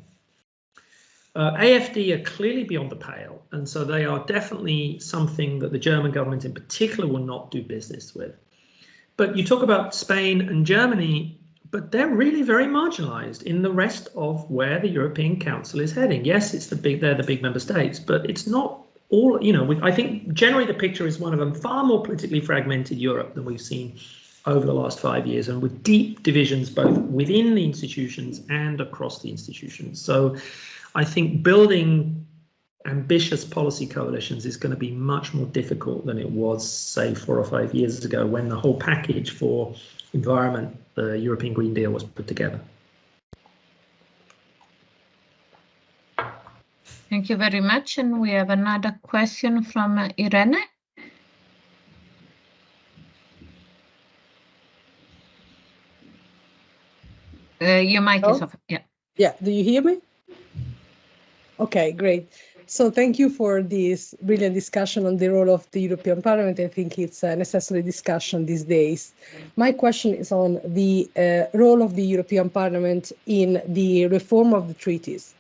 AfD are clearly beyond the pale, and so they are definitely something that the German government in particular will not do business with. But you talk about Spain and Germany, but they're really very marginalized in the rest of where the European Council is heading. Yes, they're the big member states, but it's not all, you know, I think generally the picture is one of a far more politically fragmented Europe than we've seen over the last 5 years, and with deep divisions both within the institutions and across the institutions. So I think building ambitious policy coalitions is going to be much more difficult than it was, say, 4 or 5 years ago when the whole package for environment, the European Green Deal, was put together. Thank you very much. And we have another question from Irene. Your mic is off. Yeah. Yeah. Do you hear me? Okay, great. So thank you for this brilliant discussion on the role of the European Parliament. I think it's a necessary discussion these days. My question is on the role of the European Parliament in the reform of the treaties.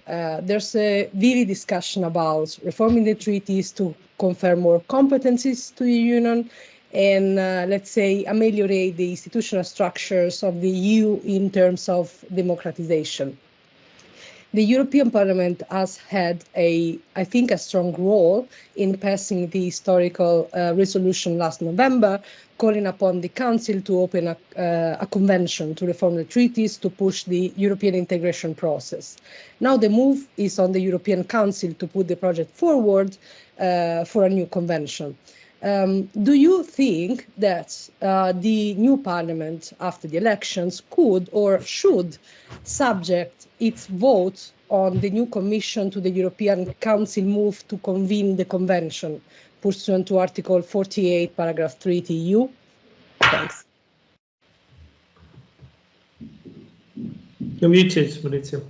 There's a vivid discussion about reforming the treaties to confer more competencies to the Union and, let's say, ameliorate the institutional structures of the EU in terms of democratization. The European Parliament has had I think, a strong role in passing the historical resolution last November, calling upon the Council to open a convention to reform the treaties to push the European integration process. Now the move is on the European Council to put the project forward for a new convention. Do you think that the new parliament after the elections could or should subject its vote on the new commission to the European Council move to convene the convention pursuant to Article 48, paragraph 3 TEU? Thanks. You're muted, Maurizio.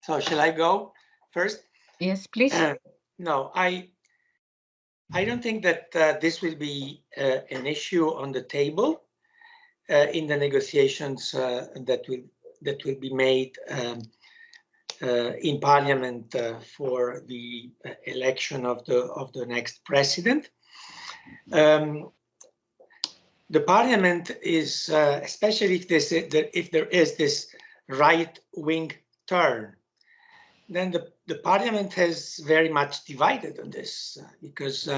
So shall I go first? Yes, please. No, I don't think that this will be an issue on the table in the negotiations that will be made in Parliament for the election of the next president. The Parliament is, especially if there is this right-wing turn, then the Parliament has very much divided on this because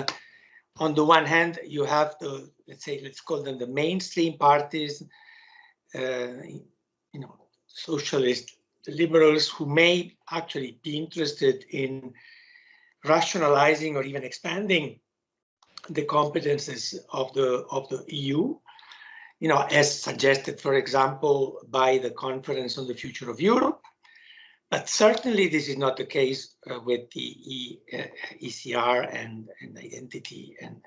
on the one hand you have the, let's call them the mainstream parties, socialists, the liberals, who may actually be interested in rationalizing or even expanding the competences of the EU as suggested, for example, by the Conference on the Future of Europe. But certainly this is not the case with the ECR and identity and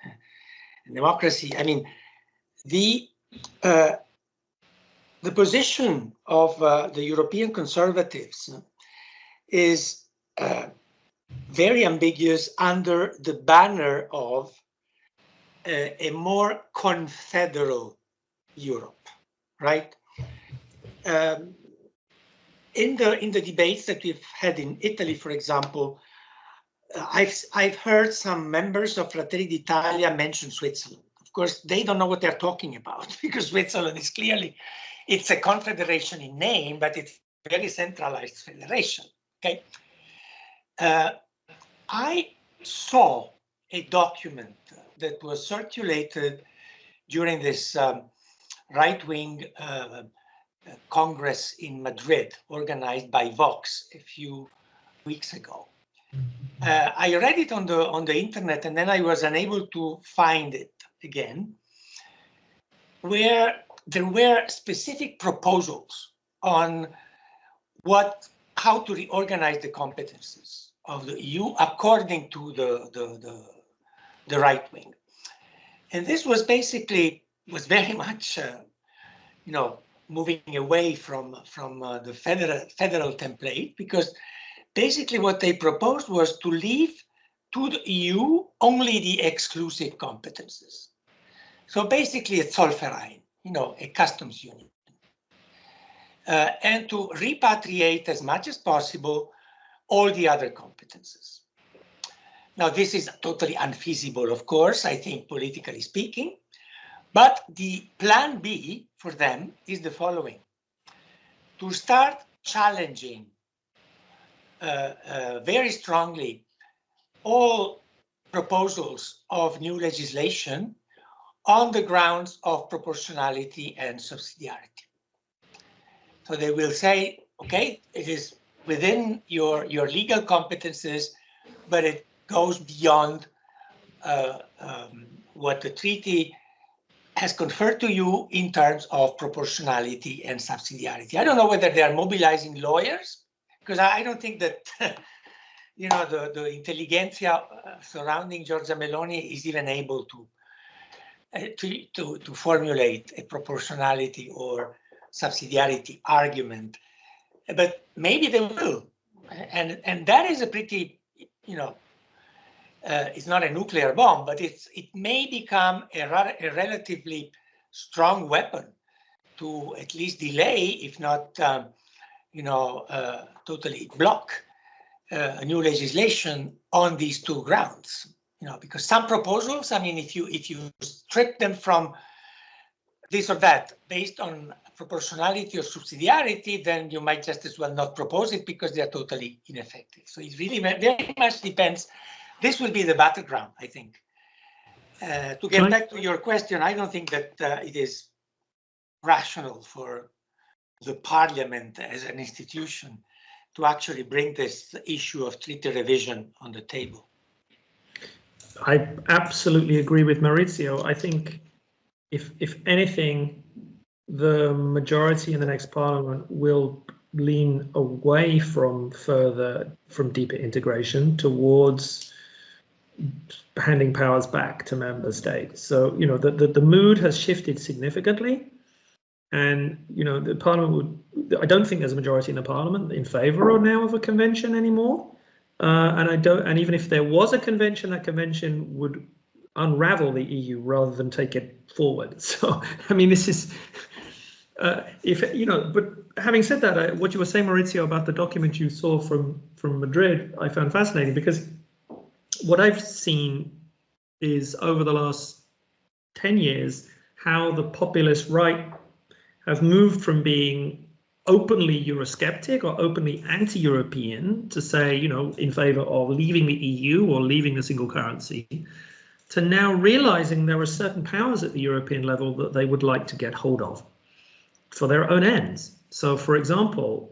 democracy. I mean, the position of the European conservatives is very ambiguous under the banner of a more confederal Europe, right? In the debates that we've had in Italy, for example, I've heard some members of Fratelli d'Italia mention Switzerland. Of course, they don't know what they're talking about because Switzerland is clearly, it's a confederation in name, but it's a very centralized federation. Okay. I saw a document that was circulated during this right-wing Congress in Madrid, organized by Vox a few weeks ago. I read it on the internet, and then I was unable to find it again, where there were specific proposals on how to reorganize the competences of the EU according to the right wing. And this was very much, moving away from the federal template, because basically what they proposed was to leave to the EU only the exclusive competences. So basically a Zollverein, a customs union, and to repatriate as much as possible all the other competences. Now, this is totally unfeasible, of course, I think, politically speaking. But the plan B for them is the following: to start challenging very strongly all proposals of new legislation on the grounds of proportionality and subsidiarity. So they will say, okay, it is within your legal competences, but it goes beyond what the treaty has conferred to you in terms of proportionality and subsidiarity. I don't know whether they are mobilizing lawyers, because I don't think that the intelligentsia surrounding Giorgia Meloni is even able to formulate a proportionality or subsidiarity argument. But maybe they will, and that is a pretty, it's not a nuclear bomb, but it may become a relatively strong weapon to at least delay, if not, totally block new legislation on these two grounds. Because some proposals, I mean, if you strip them from this or that based on proportionality or subsidiarity, then you might just as well not propose it because they are totally ineffective. So it really very much depends. This will be the battleground, I think. To get back to your question, I don't think that it is rational for the parliament as an institution to actually bring this issue of treaty revision on the table. I absolutely agree with Maurizio. I think if anything, the majority in the next parliament will lean away from deeper integration towards handing powers back to member states. So, the mood has shifted significantly, and, the parliament I don't think there's a majority in the parliament in favor now of a convention anymore. And even if there was a convention, that convention would unravel the EU rather than take it forward. So, I mean, this is, but having said that, what you were saying, Maurizio, about the document you saw from Madrid, I found fascinating, because what I've seen is over the last 10 years, how the populist right have moved from being openly Eurosceptic or openly anti-European to say, in favor of leaving the EU or leaving the single currency, to now realizing there are certain powers at the European level that they would like to get hold of for their own ends. So, for example,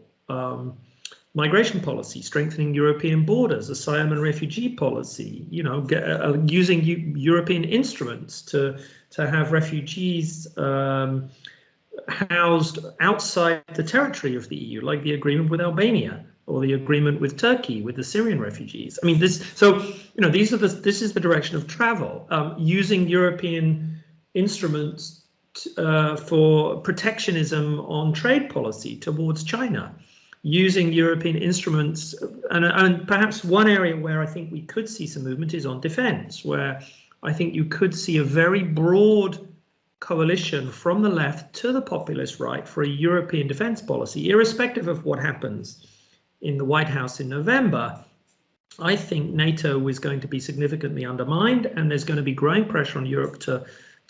migration policy, strengthening European borders, asylum and refugee policy, using European instruments to have refugees housed outside the territory of the EU, like the agreement with Albania or the agreement with Turkey with the Syrian refugees. I mean, this is the direction of travel, using European instruments for protectionism on trade policy towards China, using European instruments, and perhaps one area where I think we could see some movement is on defense, where I think you could see a very broad coalition from the left to the populist right for a European defense policy, irrespective of what happens in the White House in November. I think NATO is going to be significantly undermined, and there's going to be growing pressure on Europe to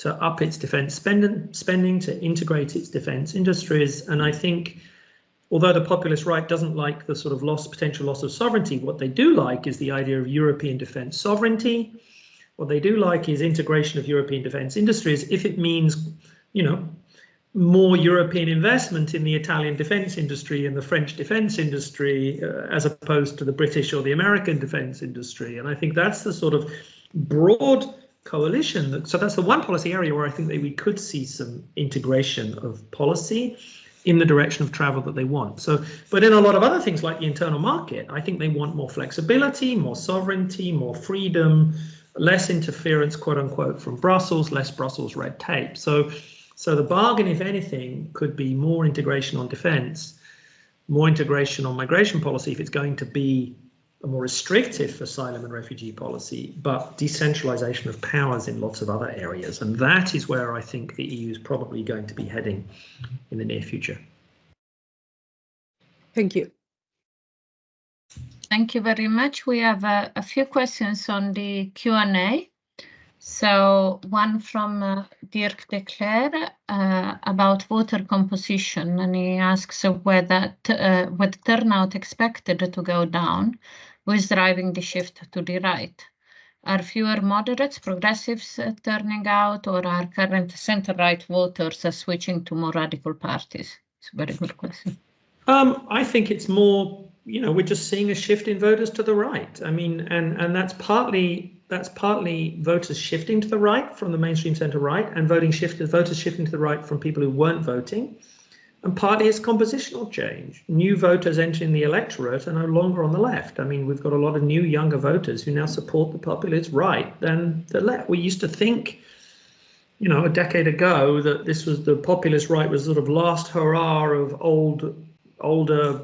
up its defense spending, to integrate its defense industries. And I think, although the populist right doesn't like the sort of potential loss of sovereignty, what they do like is the idea of European defense sovereignty. What they do like is integration of European defense industries, if it means, more European investment in the Italian defense industry and the French defense industry, as opposed to the British or the American defense industry. And I think that's the sort of broad coalition. So that's the one policy area where I think that we could see some integration of policy in the direction of travel that they want. So, but in a lot of other things like the internal market, I think they want more flexibility, more sovereignty, more freedom, less interference, quote unquote, from Brussels, less Brussels red tape. So the bargain, if anything, could be more integration on defense, more integration on migration policy if it's going to be a more restrictive asylum and refugee policy, but decentralization of powers in lots of other areas. And that is where I think the EU is probably going to be heading in the near future. Thank you. Thank you very much. We have a few questions on the Q&A. So one from Dirk de Cler about voter composition, and he asks whether with turnout expected to go down, who is driving the shift to the right? Are fewer moderates, progressives turning out, or are current centre-right voters switching to more radical parties? It's a very good question. I think it's more, we're just seeing a shift in voters to the right. I mean, and that's partly voters shifting to the right from the mainstream centre right, and voters shifting to the right from people who weren't voting. And partly it's compositional change. New voters entering the electorate are no longer on the left. I mean, we've got a lot of new younger voters who now support the populist right than the left. We used to think, a decade ago that this was the populist right was sort of last hurrah of older,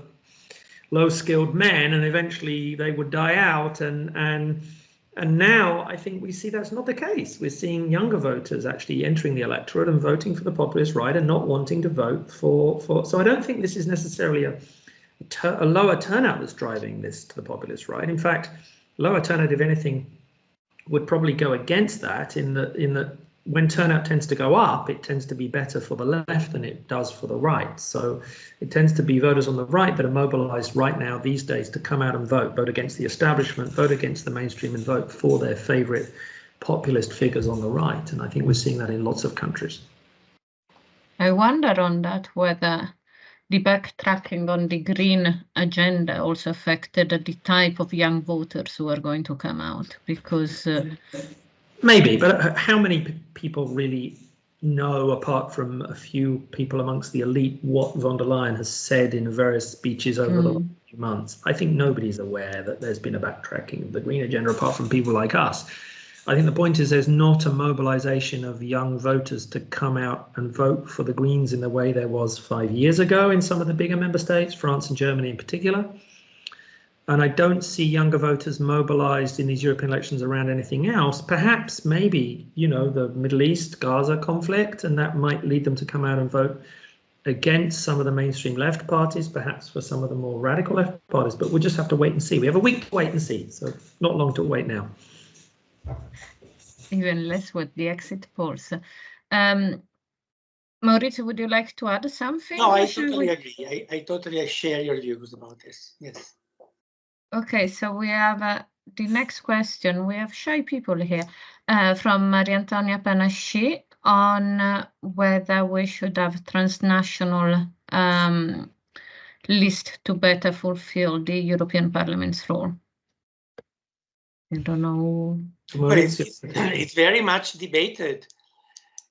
low-skilled men, and eventually they would die out. And now I think we see that's not the case. We're seeing younger voters actually entering the electorate and voting for the populist right and not wanting to vote for. So I don't think this is necessarily a lower turnout that's driving this to the populist right. In fact, lower turnout, if anything, would probably go against that in that when turnout tends to go up, it tends to be better for the left than it does for the right. So it tends to be voters on the right that are mobilized right now these days to come out and vote against the establishment, vote against the mainstream, and vote for their favorite populist figures on the right. And I think we're seeing that in lots of countries. I wonder on that whether the backtracking on the green agenda also affected the type of young voters who are going to come out, because maybe, but how many people really know, apart from a few people amongst the elite, what von der Leyen has said in various speeches over the last few months? I think nobody's aware that there's been a backtracking of the green agenda, apart from people like us. I think the point is there's not a mobilization of young voters to come out and vote for the Greens in the way there was 5 years ago in some of the bigger member states, France and Germany in particular. And I don't see younger voters mobilized in these European elections around anything else. Perhaps, maybe, the Middle East, Gaza conflict, and that might lead them to come out and vote against some of the mainstream left parties, perhaps for some of the more radical left parties. But we'll just have to wait and see. We have a week to wait and see, so not long to wait now. Even less with the exit polls. Maurizio, would you like to add something? No, I totally agree. I totally share your views about this. Yes. Okay, so we have the next question. We have shy people here from Maria Antonia Panasci on whether we should have transnational list to better fulfill the European Parliament's role? I don't know. But it's very much debated.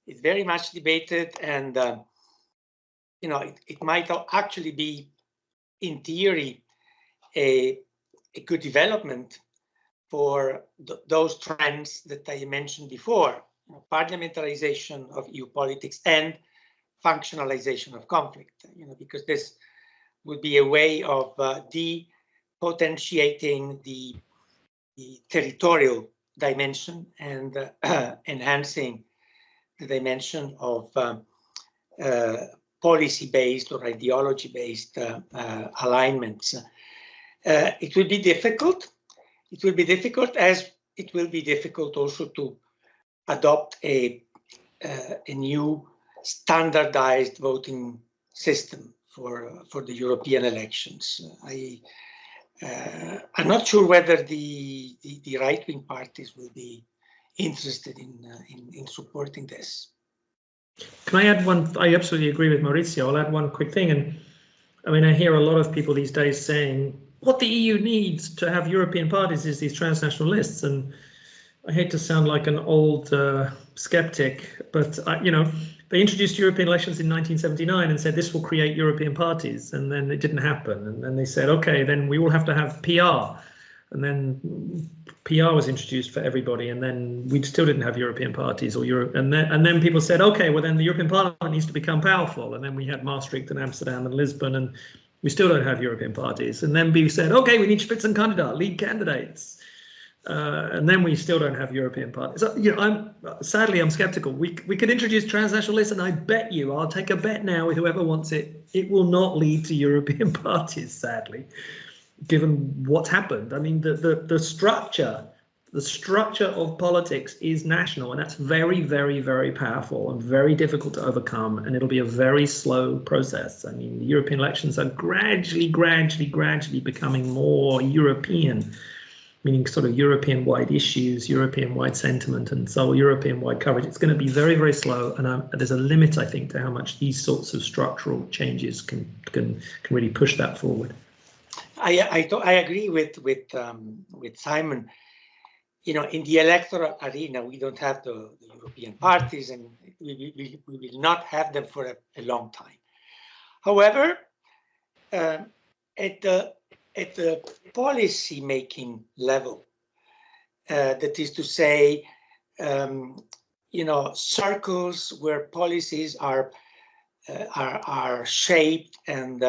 It's very much debated, and you know, it might actually be, in theory, a good development for those trends that I mentioned before: parliamentarization of EU politics and functionalization of conflict. You know, because this would be a way of depotentiating the territorial dimension and enhancing the dimension of policy-based or ideology-based alignments. It will be difficult. It will be difficult, as it will be difficult also to adopt a new standardized voting system for the European elections. I'm not sure whether the right-wing parties will be interested in supporting this. Can I add one? I absolutely agree with Maurizio. I'll add one quick thing. And I mean, I hear a lot of people these days saying what the EU needs to have European parties is these transnational lists. And I hate to sound like an old skeptic, but you know, they introduced European elections in 1979 and said this will create European parties, and then it didn't happen. And then they said, okay, then we will have to have PR, and then PR was introduced for everybody, and then we still didn't have European parties or Europe. And then people said, okay, well then the European Parliament needs to become powerful, and then we had Maastricht and Amsterdam and Lisbon, and we still don't have European parties. And then we said, okay, we need Spitzenkandidat, lead candidates. And then we still don't have European parties. So, you know, sadly, I'm skeptical. We could introduce transnational lists, and I bet you, I'll take a bet now with whoever wants it, it will not lead to European parties, sadly, given what's happened. I mean, the structure of politics is national, and that's very, very, very powerful and very difficult to overcome, and it'll be a very slow process. I mean, the European elections are gradually becoming more European, meaning sort of European-wide issues, European-wide sentiment, and so European-wide coverage. It's going to be very, very slow, and there's a limit, I think, to how much these sorts of structural changes can really push that forward. I agree with Simon. You know, in the electoral arena, we don't have the European parties, and we will not have them for a long time. However, at the policy-making level, that is to say, you know, circles where policies are shaped and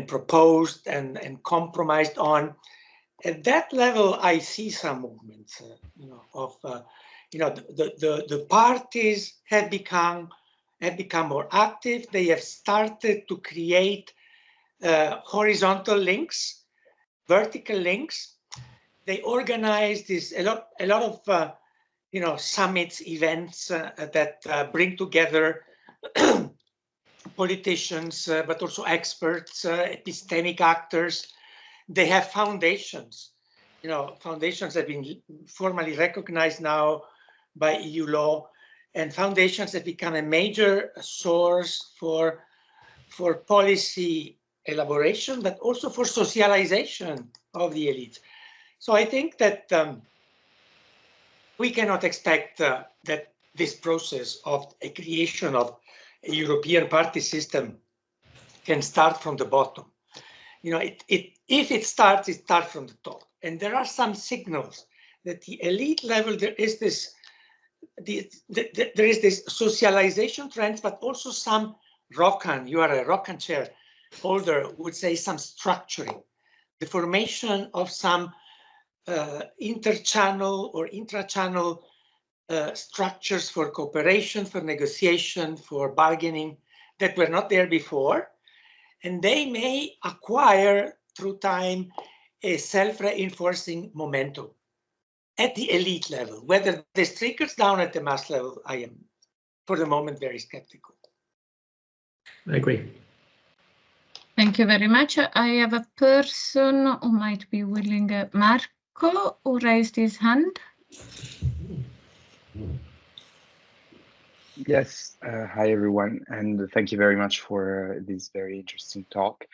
proposed and compromised on. At that level, I see some movements. You know, of you know, the parties have become more active. They have started to create horizontal links, vertical links. They organize this a lot of you know, summits, events that bring together politicians, but also experts, epistemic actors. They have foundations. You know, foundations have been formally recognized now by EU law, and foundations have become a major source for policy elaboration, but also for socialization of the elite. So I think that we cannot expect that this process of a creation of a European party system can start from the bottom. You know, if it starts from the top. And there are some signals that the elite level, there is this socialization trend, but also some Roccan, you are a Roccan chair holder, would say some structuring, the formation of some interchannel or intra-channel structures for cooperation, for negotiation, for bargaining that were not there before. And they may acquire through time a self-reinforcing momentum at the elite level. Whether this trickles down at the mass level, I am, for the moment, very skeptical. I agree. Thank you very much. I have a person who might be willing, Marco, who raised his hand. Yes, hi everyone, and thank you very much for this very interesting talk.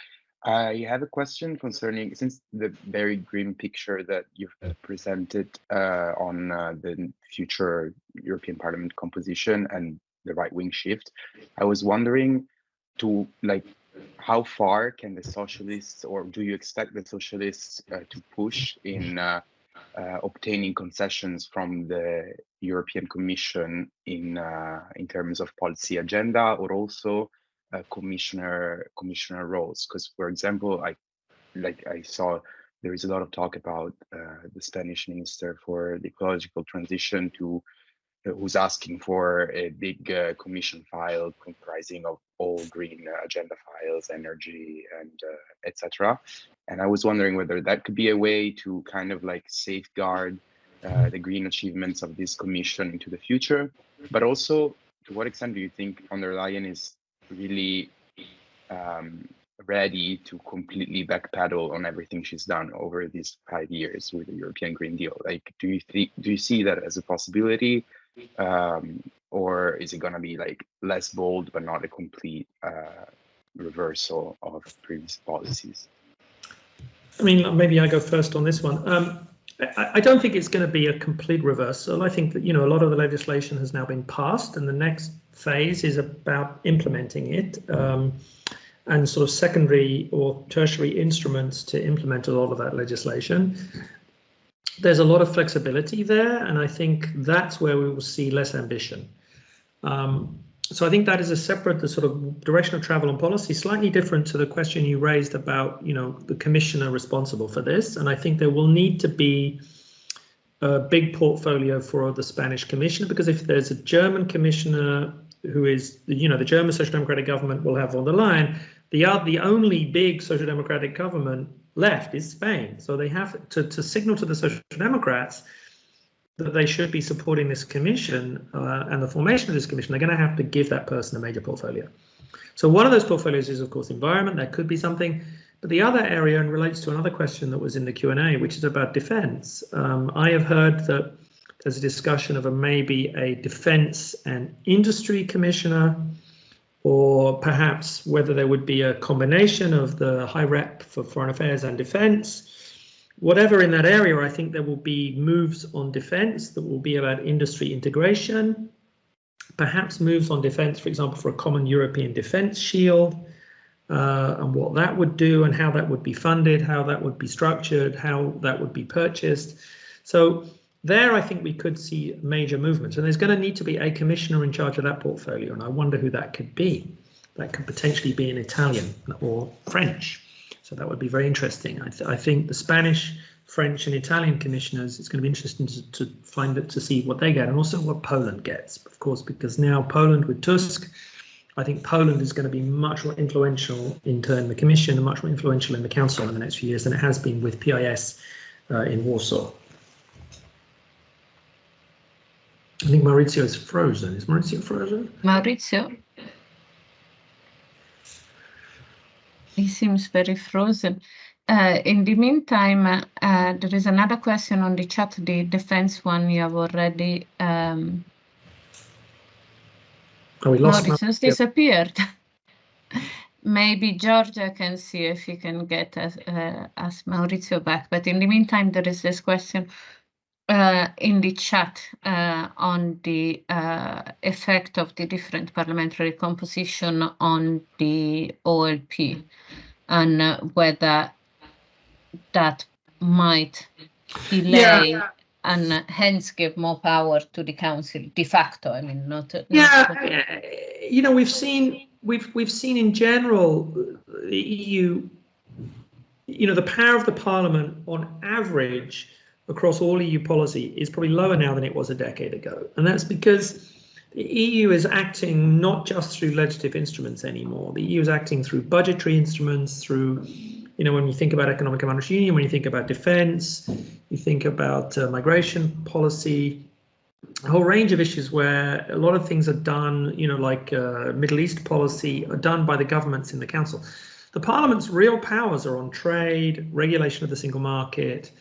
I have a question concerning, since the very grim picture that you've presented on the future European Parliament composition and the right-wing shift, I was wondering to how far can the socialists, or do you expect the socialists to push in obtaining concessions from the European Commission in terms of policy agenda, or also commissioner roles? Because, for example, I saw there is a lot of talk about the Spanish minister for the ecological transition who's asking for a big commission file comprising of all green agenda files, energy, and etc. And I was wondering whether that could be a way to kind of safeguard the green achievements of this commission into the future. But also, to what extent do you think von der Leyen is really ready to completely backpedal on everything she's done over these 5 years with the European Green Deal? Do you see that as a possibility? Or is it going to be less bold but not a complete reversal of previous policies? I mean, maybe I go first on this one. I don't think it's going to be a complete reversal. I think that, a lot of the legislation has now been passed, and the next phase is about implementing it, and sort of secondary or tertiary instruments to implement a lot of that legislation. There's a lot of flexibility there, and I think that's where we will see less ambition. So I think that is a separate, the sort of direction of travel and policy, slightly different to the question you raised about, the commissioner responsible for this. And I think there will need to be a big portfolio for the Spanish commissioner, because if there's a German commissioner who is, the German Social Democratic government will have von der Leyen, the only big Social Democratic government left is Spain. So they have to signal to the Social Democrats that they should be supporting this commission and the formation of this commission. They're going to have to give that person a major portfolio. So one of those portfolios is, of course, environment. That could be something. But the other area, and relates to another question that was in the Q&A, which is about defense. I have heard that there's a discussion of maybe a defense and industry commissioner, or perhaps whether there would be a combination of the High Rep for Foreign Affairs and Defense. Whatever in that area, I think there will be moves on defense that will be about industry integration, perhaps moves on defense, for example, for a common European defense shield, and what that would do and how that would be funded, how that would be structured, how that would be purchased. So there, I think we could see major movements, and there's going to need to be a commissioner in charge of that portfolio, and I wonder who that could be. That could potentially be an Italian or French. So that would be very interesting. I think the Spanish, French, and Italian commissioners, it's going to be interesting to see what they get, and also what Poland gets, of course, because now Poland with Tusk, I think Poland is going to be much more influential in the Commission and much more influential in the Council in the next few years than it has been with PIS in Warsaw. I think Maurizio is frozen. Is Maurizio frozen? Maurizio? He seems very frozen. In the meantime, there is another question on the chat, the defense one you have already. We lost Mauricio's disappeared. Maybe Georgia can see if he can get us Maurizio back. But in the meantime, there is this question in the chat on the effect of the different parliamentary composition on the OLP, and whether that might delay and hence give more power to the council de facto. I mean, not we've seen in general the EU, the power of the parliament on average across all EU policy is probably lower now than it was a decade ago. And that's because the EU is acting not just through legislative instruments anymore. The EU is acting through budgetary instruments, through, when you think about economic and monetary union, when you think about defense, you think about migration policy, a whole range of issues where a lot of things are done, like Middle East policy, are done by the governments in the council. The parliament's real powers are on trade, regulation of the single market,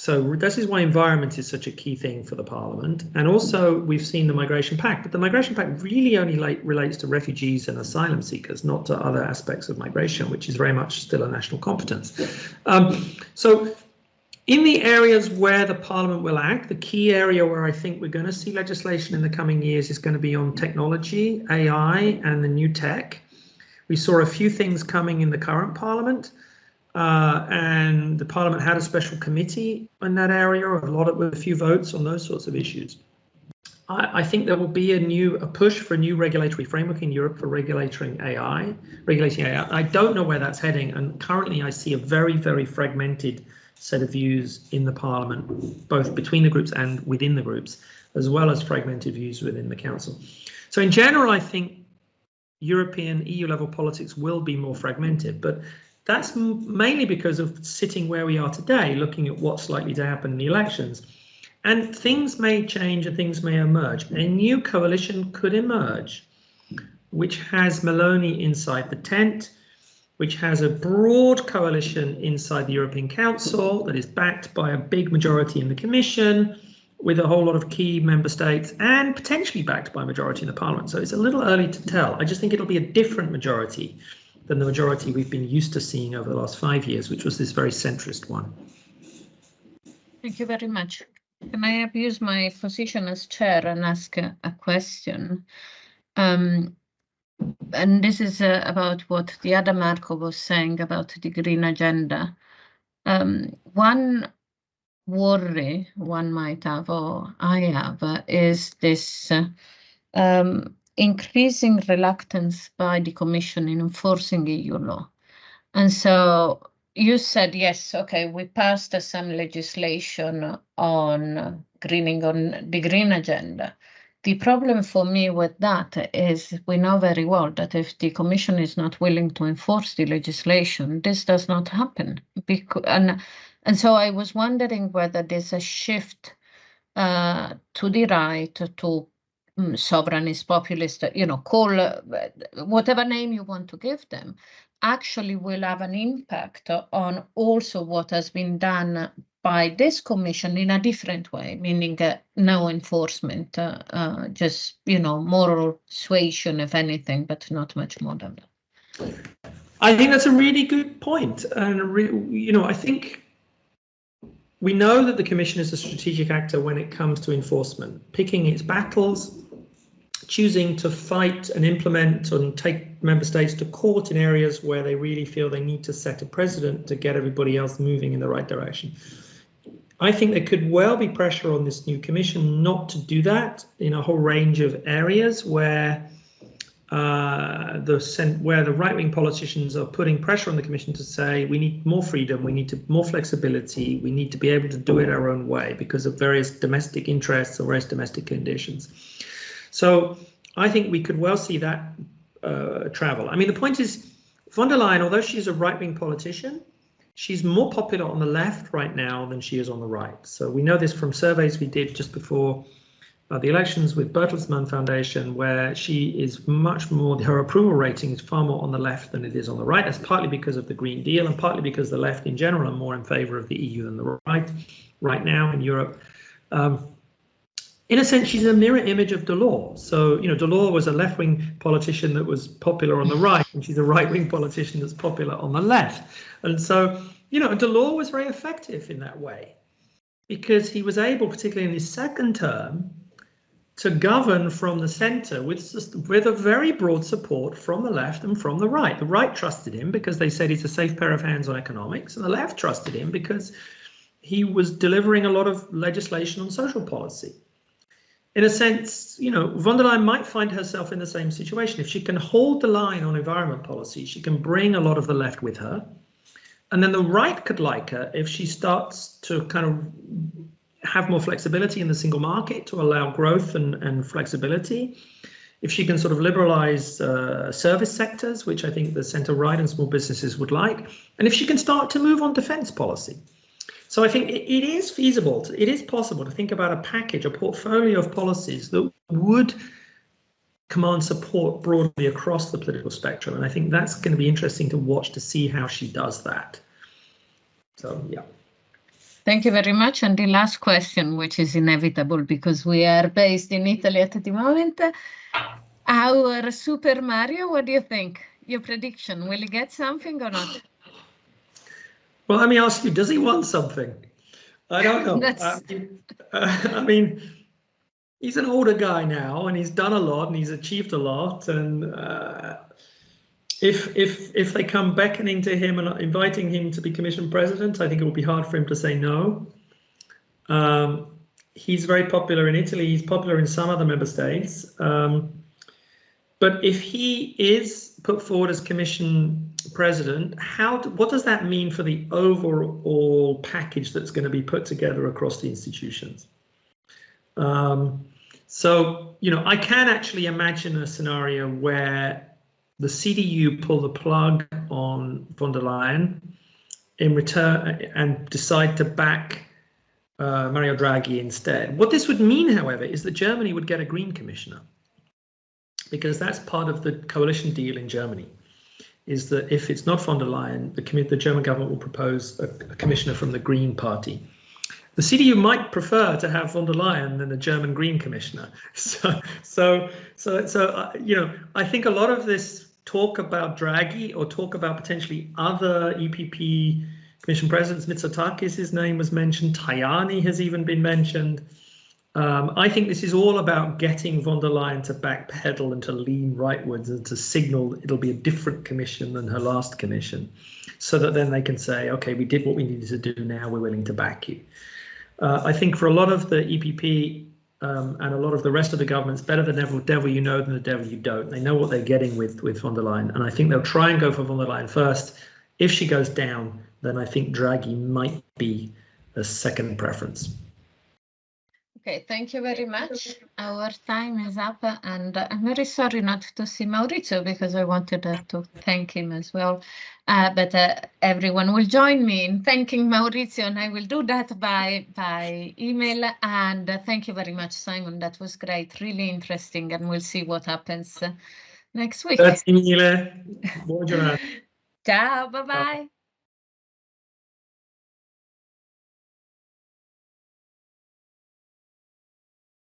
So this is why environment is such a key thing for the Parliament. And also we've seen the Migration Pact, but the Migration Pact really only relates to refugees and asylum seekers, not to other aspects of migration, which is very much still a national competence. So in the areas where the Parliament will act, the key area where I think we're going to see legislation in the coming years is going to be on technology, AI, and the new tech. We saw a few things coming in the current Parliament. And the Parliament had a special committee in that area, with a few votes on those sorts of issues. I think there will be a push for a new regulatory framework in Europe for regulating AI. I don't know where that's heading, and currently I see a very, very fragmented set of views in the Parliament, both between the groups and within the groups, as well as fragmented views within the Council. So in general, I think European EU level politics will be more fragmented, but that's mainly because of sitting where we are today, looking at what's likely to happen in the elections. And things may change and things may emerge. A new coalition could emerge, which has Meloni inside the tent, which has a broad coalition inside the European Council that is backed by a big majority in the Commission, with a whole lot of key member states, and potentially backed by a majority in the Parliament. So it's a little early to tell. I just think it'll be a different majority than the majority we've been used to seeing over the last 5 years, which was this very centrist one. Thank you very much. Can I abuse my position as chair and ask a question? And this is about what the other Marco was saying about the green agenda. One worry one might have, or I have, is this increasing reluctance by the Commission in enforcing EU law. And so you said, yes, okay, we passed some legislation on greening, on the green agenda. The problem for me with that is we know very well that if the Commission is not willing to enforce the legislation, this does not happen. And so I was wondering whether there's a shift to the right to sovereignist, populist, call whatever name you want to give them, actually will have an impact on also what has been done by this Commission in a different way, meaning no enforcement, just, moral suasion, if anything, but not much more than that. I think that's a really good point. And, I think we know that the Commission is a strategic actor when it comes to enforcement, picking its battles, choosing to fight and implement and take member states to court in areas where they really feel they need to set a precedent to get everybody else moving in the right direction. I think there could well be pressure on this new Commission not to do that in a whole range of areas where the right-wing politicians are putting pressure on the Commission to say we need more freedom, we need more flexibility, we need to be able to do it our own way because of various domestic interests or various domestic conditions. So I think we could well see that travel. I mean, the point is, von der Leyen, although she's a right-wing politician, she's more popular on the left right now than she is on the right. So we know this from surveys we did just before the elections with Bertelsmann Foundation, where she is much more, her approval rating is far more on the left than it is on the right. That's partly because of the Green Deal and partly because the left in general are more in favor of the EU than the right now in Europe. In a sense, she's a mirror image of Delors. So, Delors was a left-wing politician that was popular on the right, and she's a right-wing politician that's popular on the left. And so, Delors was very effective in that way because he was able, particularly in his second term, to govern from the centre with a very broad support from the left and from the right. The right trusted him because they said he's a safe pair of hands on economics, and the left trusted him because he was delivering a lot of legislation on social policy. In a sense, von der Leyen might find herself in the same situation. If she can hold the line on environment policy, she can bring a lot of the left with her. And then the right could like her if she starts to kind of have more flexibility in the single market to allow growth and flexibility. If she can sort of liberalize service sectors, which I think the centre right and small businesses would like. And if she can start to move on defence policy. So I think it is feasible, it is possible to think about a package, a portfolio of policies that would command support broadly across the political spectrum. And I think that's going to be interesting to watch to see how she does that. So, yeah. Thank you very much. And the last question, which is inevitable because we are based in Italy at the moment. Our Super Mario, what do you think? Your prediction, will he get something or not? Well, let me ask you, does he want something? I don't know. I mean, he's an older guy now, and he's done a lot, and he's achieved a lot. And if they come beckoning to him and inviting him to be Commission President, I think it will be hard for him to say no. He's very popular in Italy. He's popular in some other member states. But if he is put forward as Commission President, what does that mean for the overall package that's going to be put together across the institutions? So, you know, I can actually imagine a scenario where the CDU pull the plug on von der Leyen in return and decide to back Mario Draghi instead. What this would mean, however, is that Germany would get a Green Commissioner, because that's part of the coalition deal in Germany, is that if it's not von der Leyen, the German government will propose a commissioner from the Green Party. The CDU might prefer to have von der Leyen than a German Green Commissioner. So you know, I think a lot of this talk about Draghi or talk about potentially other EPP Commission presidents, Mitsotakis, his name was mentioned, Tajani has even been mentioned. I think this is all about getting von der Leyen to backpedal and to lean rightwards and to signal it'll be a different commission than her last commission, so that then they can say, okay, we did what we needed to do, now we're willing to back you. I think for a lot of the EPP and a lot of the rest of the governments, better the devil you know than the devil you don't. They know what they're getting with von der Leyen, and I think they'll try and go for von der Leyen first. If she goes down, then I think Draghi might be a second preference. Okay, thank you very much. Our time is up, and I'm very sorry not to see Maurizio because I wanted to thank him as well. But everyone will join me in thanking Maurizio, and I will do that by email. And thank you very much, Simon. That was great, really interesting, and we'll see what happens next week. Grazie mille. Buona giornata. Ciao, bye-bye.